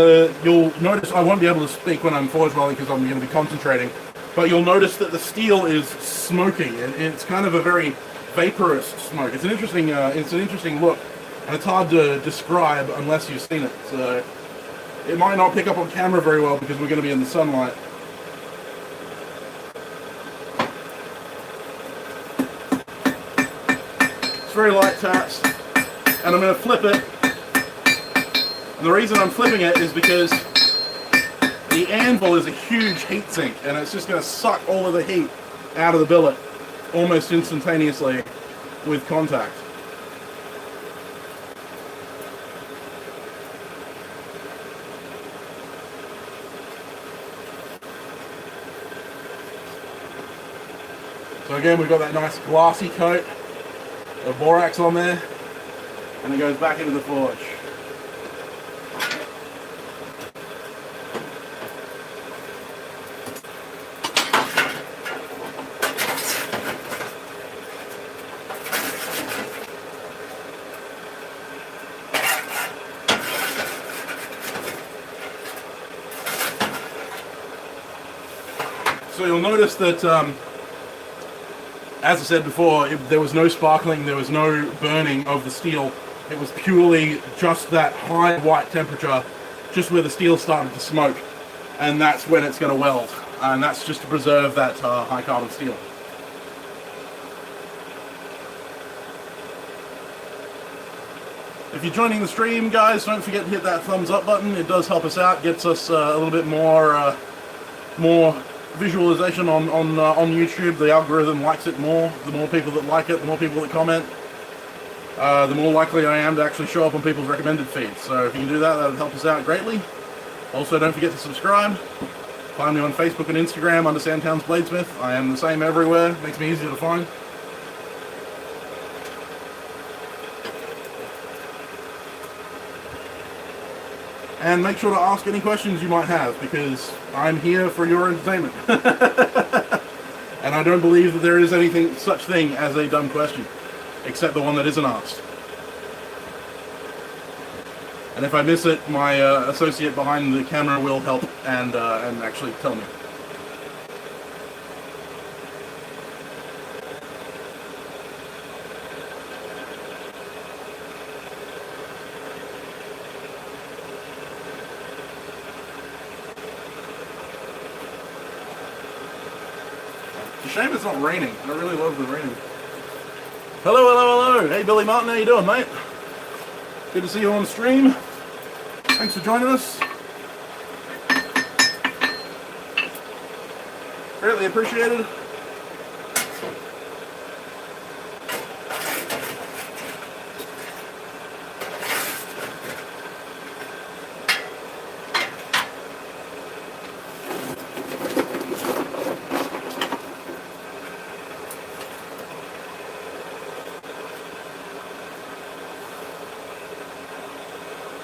you'll notice I won't be able to speak when I'm forge welding because I'm going to be concentrating. But you'll notice that the steel is smoking, and it's kind of a very vaporous smoke. It's an interesting look, and it's hard to describe unless you've seen it. So it might not pick up on camera very well because we're going to be in the sunlight. It's very light taps, and I'm going to flip it. And the reason I'm flipping it is because the anvil is a huge heat sink, and it's just going to suck all of the heat out of the billet almost instantaneously with contact. So again, we've got that nice glassy coat of borax on there, and it goes back into the forge. So you'll notice that As I said before, there was no sparkling, there was no burning of the steel. It was purely just that high white temperature, just where the steel started to smoke. And that's when it's going to weld. And that's just to preserve that high carbon steel. If you're joining the stream, guys, don't forget to hit that thumbs up button. It does help us out, gets us a little bit more visualization on YouTube. The algorithm likes it more. The more people that like it, the more people that comment, the more likely I am to actually show up on people's recommended feeds. So if you can do that, that would help us out greatly. Also, don't forget to subscribe. Find me on Facebook and Instagram under Sandtown's Bladesmith. I am the same everywhere. Makes me easier to find. And make sure to ask any questions you might have, because I'm here for your entertainment. And I don't believe that there is anything such thing as a dumb question, except the one that isn't asked. And if I miss it, my associate behind the camera will help and actually tell me. It's a shame it's not raining. I really love the raining. Hello, hello, hello. Hey, Billy Martin, how you doing, mate? Good to see you on stream. Thanks for joining us. Greatly appreciated.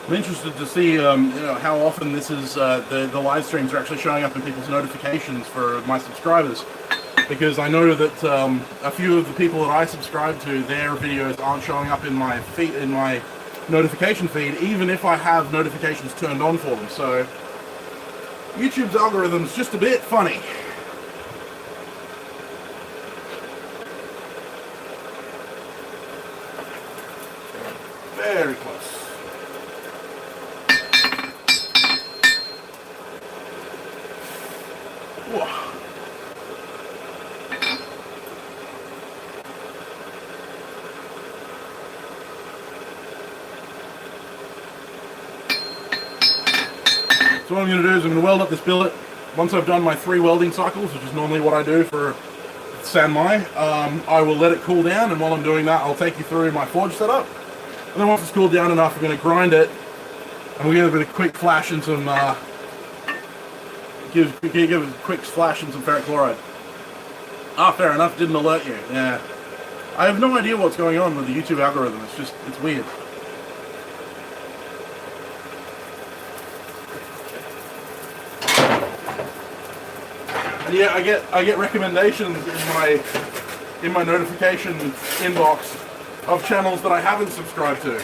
I'm interested to see how often this is the live streams are actually showing up in people's notifications for my subscribers, because I know that a few of the people that I subscribe to, their videos aren't showing up in my feed, in my notification feed, even if I have notifications turned on for them. So YouTube's algorithm's just a bit funny. Very close. So what I'm going to do is I'm going to weld up this billet. Once I've done my 3 welding cycles, which is normally what I do for Sanmai, I will let it cool down, and while I'm doing that, I'll take you through my forge setup. And then once it's cooled down enough, we're going to grind it, and we'll give it a quick flash and some give it a quick flash and some ferric chloride. Ah, fair enough. Didn't alert you. Yeah, I have no idea what's going on with the YouTube algorithm. It's weird. And yeah, I get recommendations in my notification inbox of channels that I haven't subscribed to.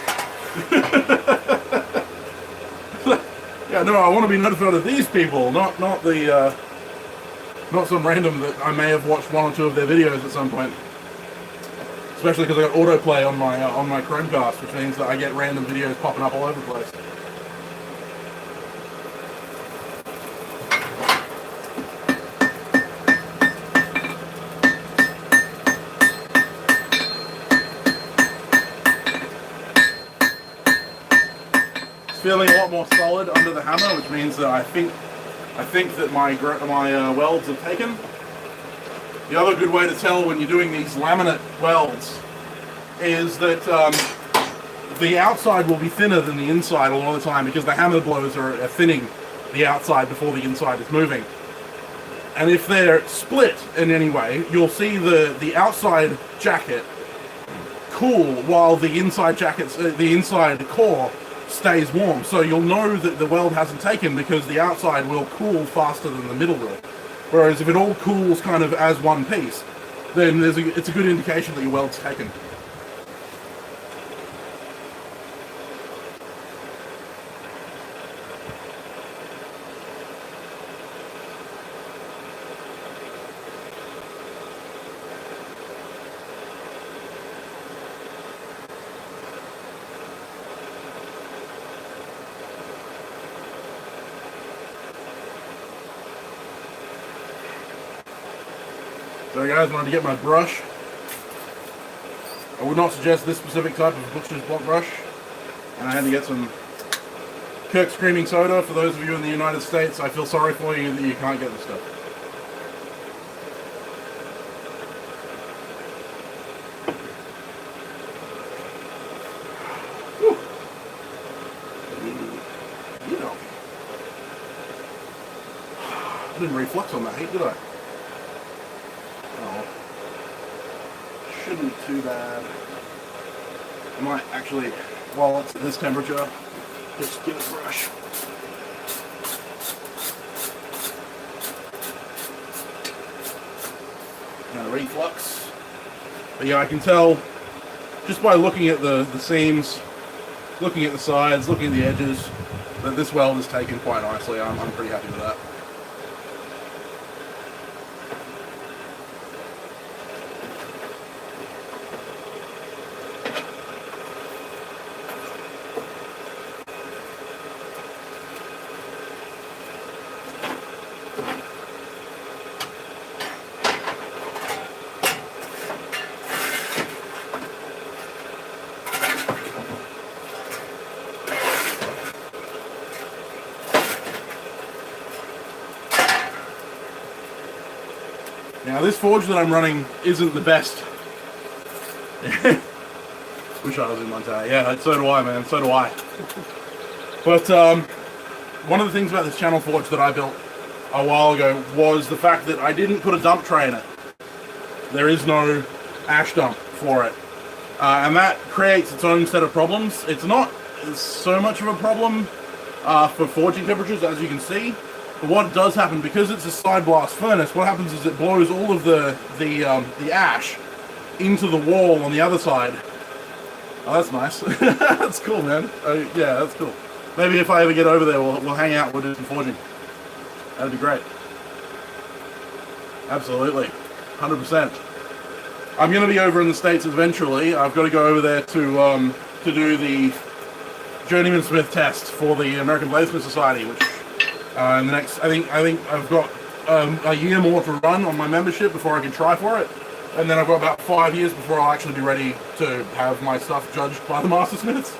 Yeah, no, I want to be notified of these people, not some random that I may have watched 1 or 2 of their videos at some point. Especially because I got autoplay on my Chromecast, which means that I get random videos popping up all over the place. Feeling a lot more solid under the hammer, which means that I think that my welds have taken. The other good way to tell when you're doing these laminate welds is that the outside will be thinner than the inside a lot of the time, because the hammer blows are thinning the outside before the inside is moving. And if they're split in any way, you'll see the outside jacket cool while the inside the inside core stays warm. So you'll know that the weld hasn't taken, because the outside will cool faster than the middle will. Whereas if it all cools kind of as one piece, then it's a good indication that your weld's taken. So guys, wanted to get my brush. I would not suggest this specific type of butcher's block brush. And I had to get some Kirk Screaming Soda. For those of you in the United States, I feel sorry for you that you can't get this stuff. Whew. You know. I didn't reflux on that heat, did I? Oh. Shouldn't be too bad. I might actually, while it's at this temperature, just get a brush. Now reflux. But yeah, I can tell just by looking at the seams, looking at the sides, looking at the edges, that this weld is taken quite nicely. I'm pretty happy with that. Now this forge that I'm running isn't the best. Wish I was in Montana. Yeah, so do I, man. So do I. But one of the things about this channel forge that I built a while ago was the fact that I didn't put a dump tray in it. There is no ash dump for it. And that creates its own set of problems. It's not so much of a problem for forging temperatures, as you can see. But what does happen, because it's a side blast furnace, what happens is it blows all of the ash into the wall on the other side. Oh, that's nice. That's cool, man. Yeah, that's cool. Maybe if I ever get over there, we'll hang out, we'll do some forging. That'd be great. Absolutely. 100%. I'm going to be over in the States eventually. I've got to go over there to do the Journeyman Smith test for the American Bladesmith Society, which in the next, I think I've got a year more to run on my membership before I can try for it, and then I've got about 5 years before I'll actually be ready to have my stuff judged by the Master Smiths.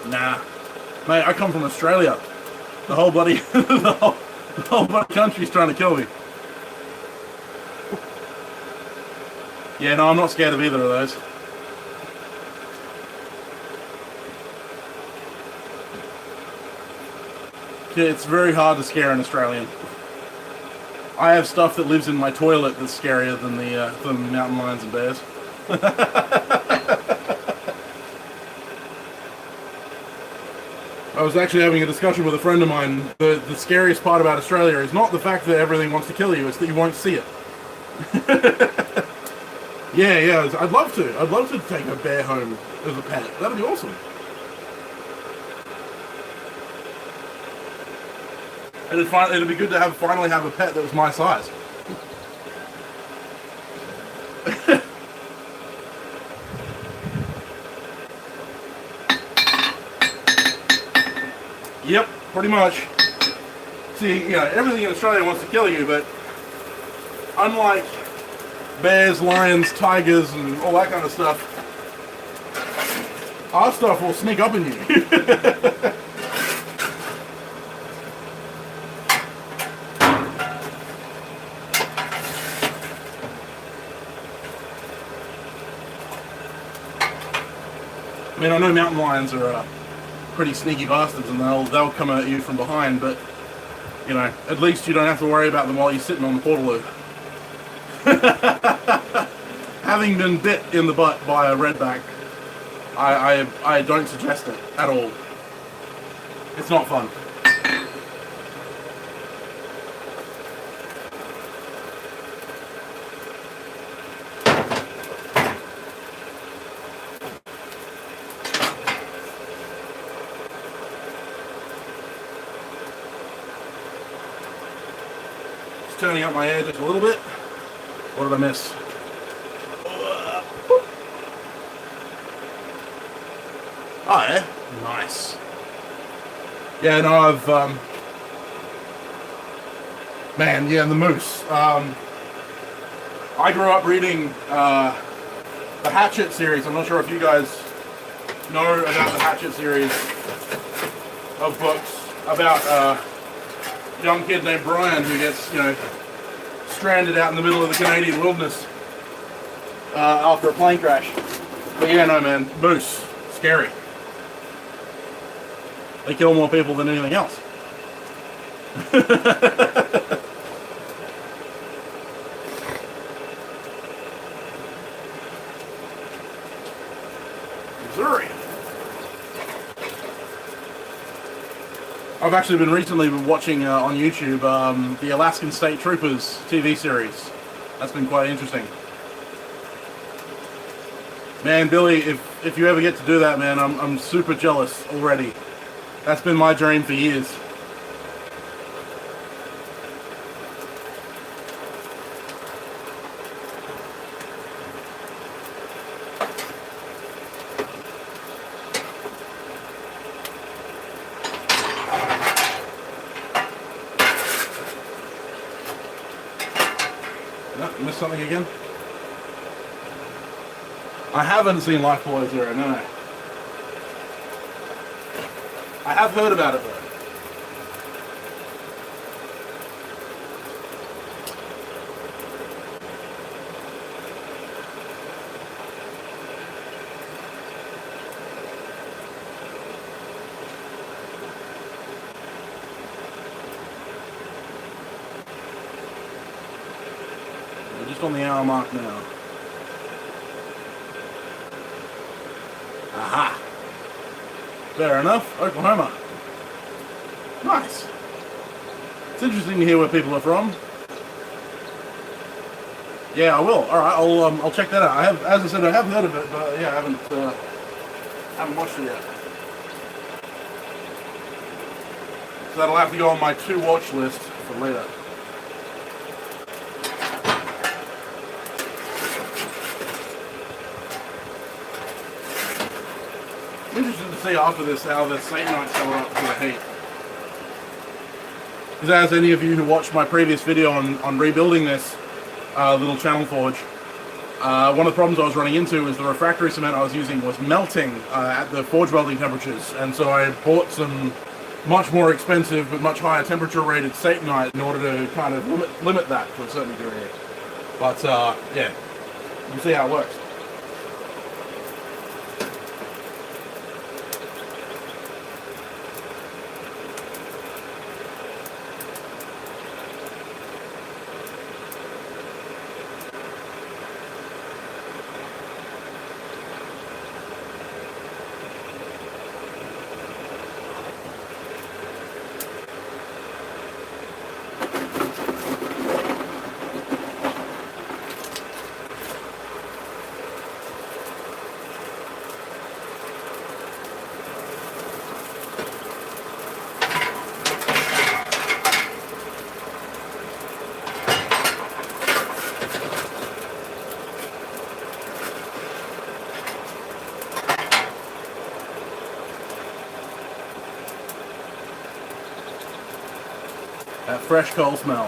Nah, mate, I come from Australia. The whole bloody, the whole bloody country's trying to kill me. Yeah, no, I'm not scared of either of those. Yeah, it's very hard to scare an Australian. I have stuff that lives in my toilet that's scarier than the mountain lions and bears. I was actually having a discussion with a friend of mine. The scariest part about Australia is not the fact that everything wants to kill you, it's that you won't see it. Yeah, I'd love to. I'd love to take a bear home as a pet. That'd be awesome. It'd be good to finally have a pet that was my size. Yep, pretty much. See, you know, everything in Australia wants to kill you, but unlike bears, lions, tigers, and all that kind of stuff, our stuff will sneak up on you. I mean, I know mountain lions are pretty sneaky bastards, and they'll come at you from behind, but you know, at least you don't have to worry about them while you're sitting on the portaloo. Having been bit in the butt by a redback, I don't suggest it at all. It's not fun. turning up my air just a little bit. What did I miss? Oh yeah, nice. Yeah, no, I've man, yeah, the moose. I grew up reading the Hatchet series. I'm not sure if you guys know about the Hatchet series of books about a young kid named Brian who gets, you know, stranded out in the middle of the Canadian wilderness after a plane crash. But yeah, no man, moose, scary. They kill more people than anything else. Missouri. I've actually been recently watching on YouTube the Alaskan State Troopers TV series. That's been quite interesting. Man, Billy, if you ever get to do that, man, I'm super jealous already. That's been my dream for years. Missed something again? I haven't seen Life Below Zero, no. I have heard about it though. We're just on the hour mark now. Aha! Fair enough, Oklahoma. Nice. It's interesting to hear where people are from. Yeah, I will. All right, I'll check that out. I have, as I said, I have heard of it, but yeah, I haven't watched it yet. So that'll have to go on my to-watch list for later. I'm interested to see after this how the Satanites held up to the heat. Because as any of you who watched my previous video on rebuilding this little channel forge, one of the problems I was running into is the refractory cement I was using was melting at the forge welding temperatures, and so I bought some much more expensive but much higher temperature rated Satanite in order to kind of limit that to a certain degree. But yeah, you see how it works. That fresh coal smell.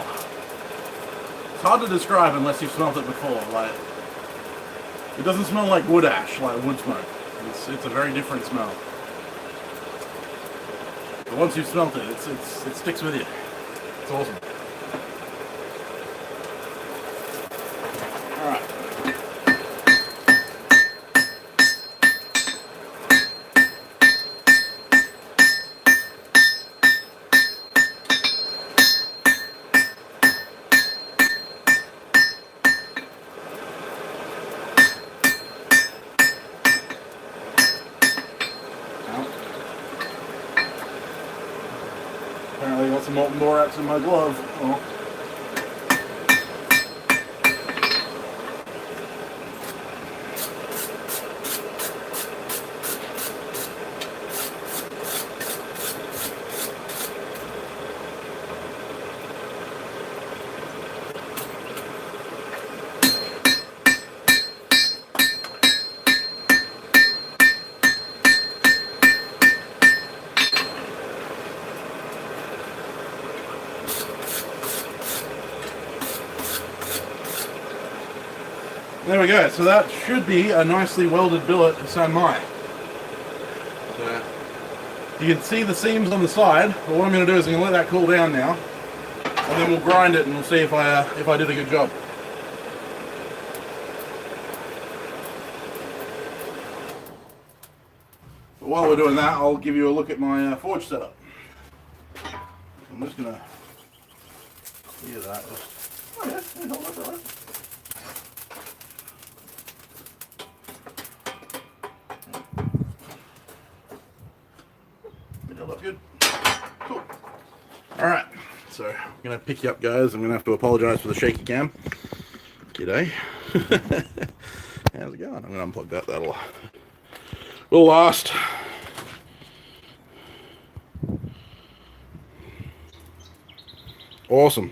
It's hard to describe unless you've smelt it before. Like, it doesn't smell like wood ash, like wood smoke. It's a very different smell. But once you've smelt it, it sticks with you. It's awesome. All right. Apparently got some molten borax in my glove. Oh. There we go. So that should be a nicely welded billet of San Mai. So you can see the seams on the side. But what I'm going to do is I'm going to let that cool down now, and then we'll grind it and we'll see if I did a good job. But while we're doing that, I'll give you a look at my forge setup. I'm just going to clear that. Oh yeah, that's all right. That look good. Cool. Alright, so I'm going to pick you up, guys. I'm going to have to apologise for the shaky cam. G'day. How's it going? I'm going to unplug that. Will last. Awesome.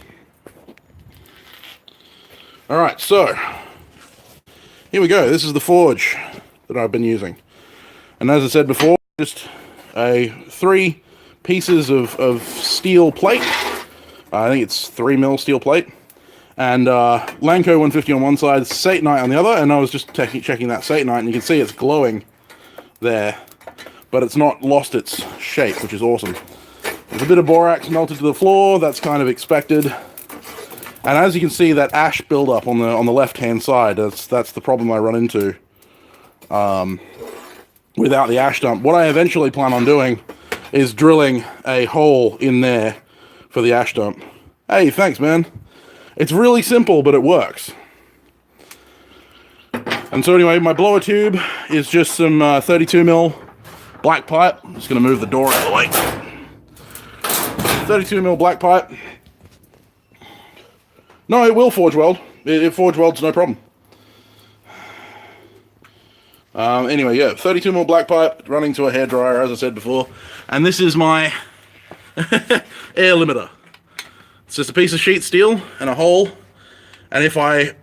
Alright, so here we go. This is the forge that I've been using. And as I said before, just 3 pieces of steel plate. I think it's 3mm steel plate. And Lanco 150 on one side, Satanite on the other. And I was just checking that Satanite, and you can see it's glowing there. But it's not lost its shape, which is awesome. There's a bit of borax melted to the floor. That's kind of expected. And as you can see, that ash buildup on the left-hand side, that's the problem I run into without the ash dump. What I eventually plan on doing is drilling a hole in there for the ash dump. Hey, thanks, man. It's really simple, but it works. And so anyway, my blower tube is just some 32mm black pipe. I'm just going to move the door out of the way. 32mm black pipe. No, it will forge weld. It forge welds no problem. Anyway, yeah, 32mm black pipe running to a hairdryer, as I said before. And this is my air limiter. It's just a piece of sheet steel and a hole. And if I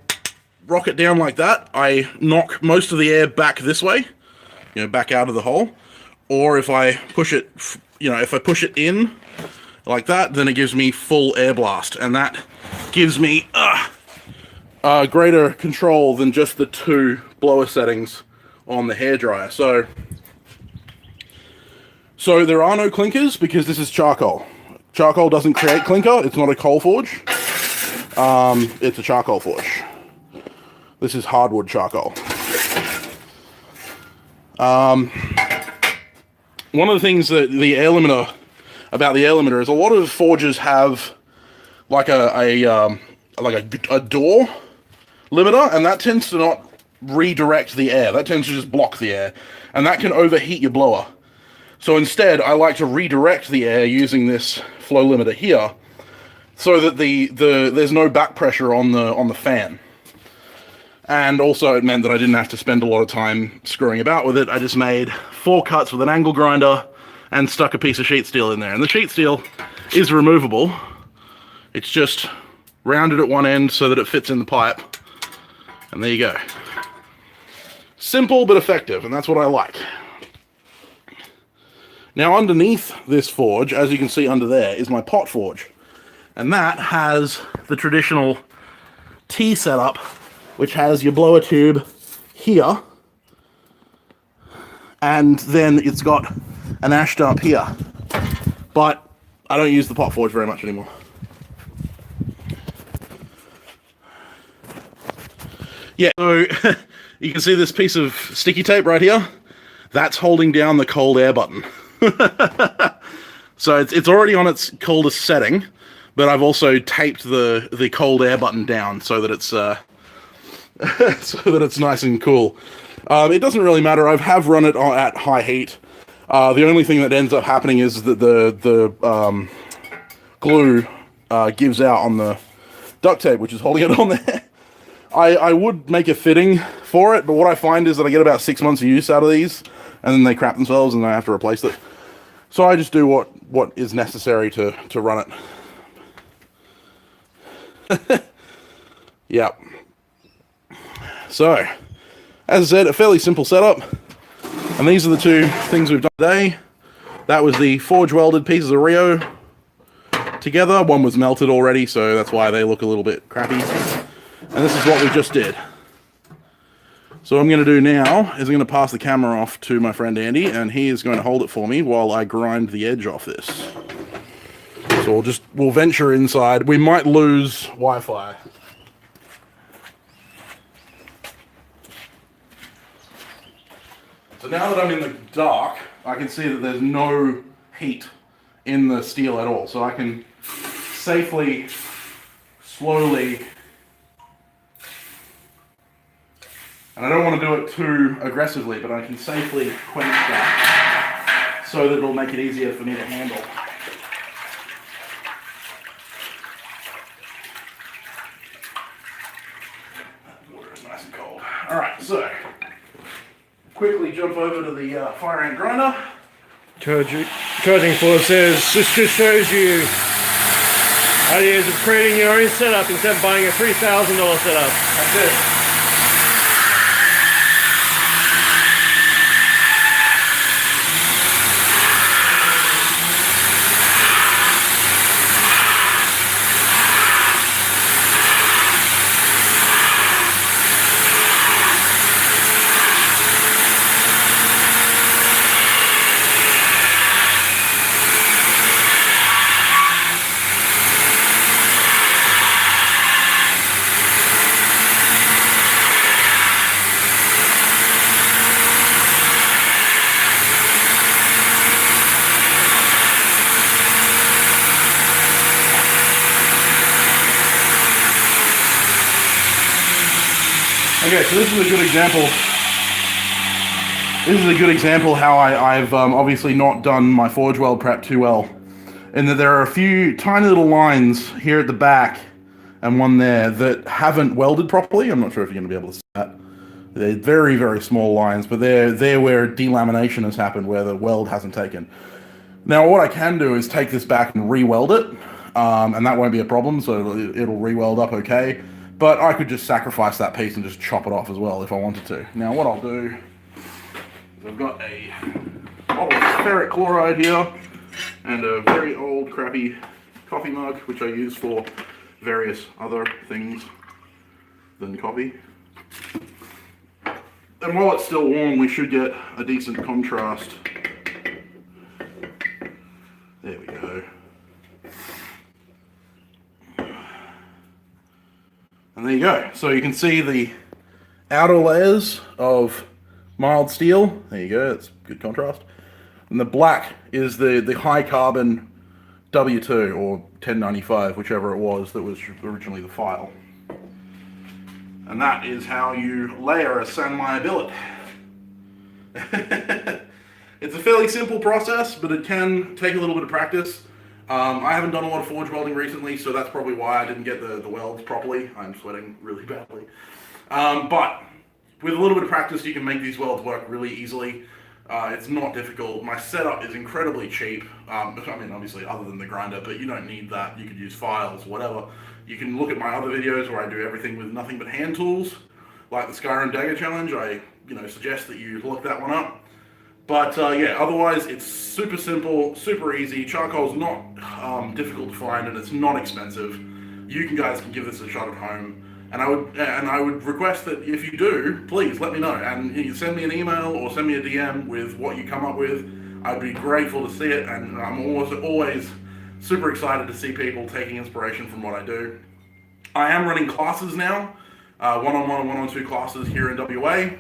rock it down like that, I knock most of the air back this way, you know, back out of the hole. Or if I push it, if I push it in like that, then it gives me full air blast. And that gives me greater control than just the 2 blower settings on the hairdryer. So there are no clinkers because this is charcoal. Charcoal doesn't create clinker. It's not a coal forge. It's a charcoal forge. This is hardwood charcoal. One of the things that about the air limiter is a lot of forges have like a door limiter, and that tends to not redirect the air. That tends to just block the air, and that can overheat your blower. So instead, I like to redirect the air using this flow limiter here, so that there's no back pressure on the fan. And also, it meant that I didn't have to spend a lot of time screwing about with it. I just made 4 cuts with an angle grinder and stuck a piece of sheet steel in there. And the sheet steel is removable. It's just rounded at one end so that it fits in the pipe. And there you go. Simple but effective, and that's what I like. Now underneath this forge, as you can see under there, is my pot forge. And that has the traditional T setup, which has your blower tube here, and then it's got an ash dump here. But I don't use the pot forge very much anymore. Yeah, so you can see this piece of sticky tape right here. That's holding down the cold air button. So it's already on its coldest setting, but I've also taped the cold air button down so that it's so that it's nice and cool. It doesn't really matter. I have run it at high heat. The only thing that ends up happening is that the glue gives out on the duct tape, which is holding it on there. I would make a fitting for it, but what I find is that I get about 6 months of use out of these, and then they crap themselves and I have to replace it. So I just do what is necessary to run it. Yep. So, as I said, a fairly simple setup. And these are the 2 things we've done today. That was the forge welded pieces of Rio together. One was melted already, so that's why they look a little bit crappy. And this is what we just did. So what I'm going to do now is I'm going to pass the camera off to my friend Andy, and he is going to hold it for me while I grind the edge off this. So we'll venture inside. We might lose Wi-Fi. So now that I'm in the dark, I can see that there's no heat in the steel at all. So I can safely, slowly, and I don't want to do it too aggressively, but I can safely quench that so that it'll make it easier for me to handle. That water is nice and cold. Alright, so quickly jump over to the fire ant grinder. Charging Force says, this just shows you ideas of creating your own setup instead of buying a $3,000 setup. That's it. Okay, so this is a good example. This is a good example how I've obviously not done my forge weld prep too well. In that there are a few tiny little lines here at the back and one there that haven't welded properly. I'm not sure if you're going to be able to see that. They're very, very small lines, but they're where delamination has happened, where the weld hasn't taken. Now what I can do is take this back and re-weld it, and that won't be a problem, so it'll re-weld up okay. But I could just sacrifice that piece and just chop it off as well if I wanted to. Now what I'll do is I've got a bottle of ferric chloride here and a very old crappy coffee mug, which I use for various other things than coffee. And while it's still warm, we should get a decent contrast. There we go. And there you go. So you can see the outer layers of mild steel. There you go, it's good contrast. And the black is the high carbon W2 or 1095, whichever it was that was originally the file. And that is how you layer a Sanmai billet. It's a fairly simple process, but it can take a little bit of practice. I haven't done a lot of forge welding recently, so that's probably why I didn't get the welds properly. I'm sweating really badly. But with a little bit of practice, you can make these welds work really easily. It's not difficult. My setup is incredibly cheap. I mean, obviously, other than the grinder, but you don't need that. You could use files, whatever. You can look at my other videos where I do everything with nothing but hand tools, like the Skyrim Dagger Challenge. I suggest that you look that one up. But yeah, otherwise it's super simple, super easy. Charcoal's not difficult to find, and it's not expensive. You guys can give this a shot at home, and I would request that if you do, please let me know, and you send me an email or send me a DM with what you come up with. I'd be grateful to see it, and I'm always super excited to see people taking inspiration from what I do. I am running classes now, one-on-one and one-on-two classes here in WA.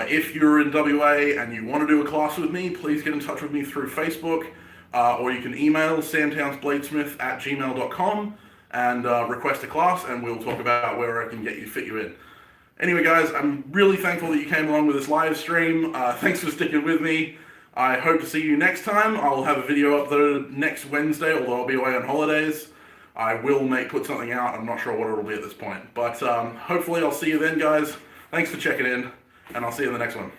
If you're in WA and you want to do a class with me, please get in touch with me through Facebook, or you can email samtownsbladesmith@gmail.com and request a class, and we'll talk about where I can fit you in. Anyway, guys, I'm really thankful that you came along with this live stream. Thanks for sticking with me. I hope to see you next time. I'll have a video uploaded next Wednesday, although I'll be away on holidays. I will put something out. I'm not sure what it'll be at this point. But hopefully I'll see you then, guys. Thanks for checking in, and I'll see you in the next one.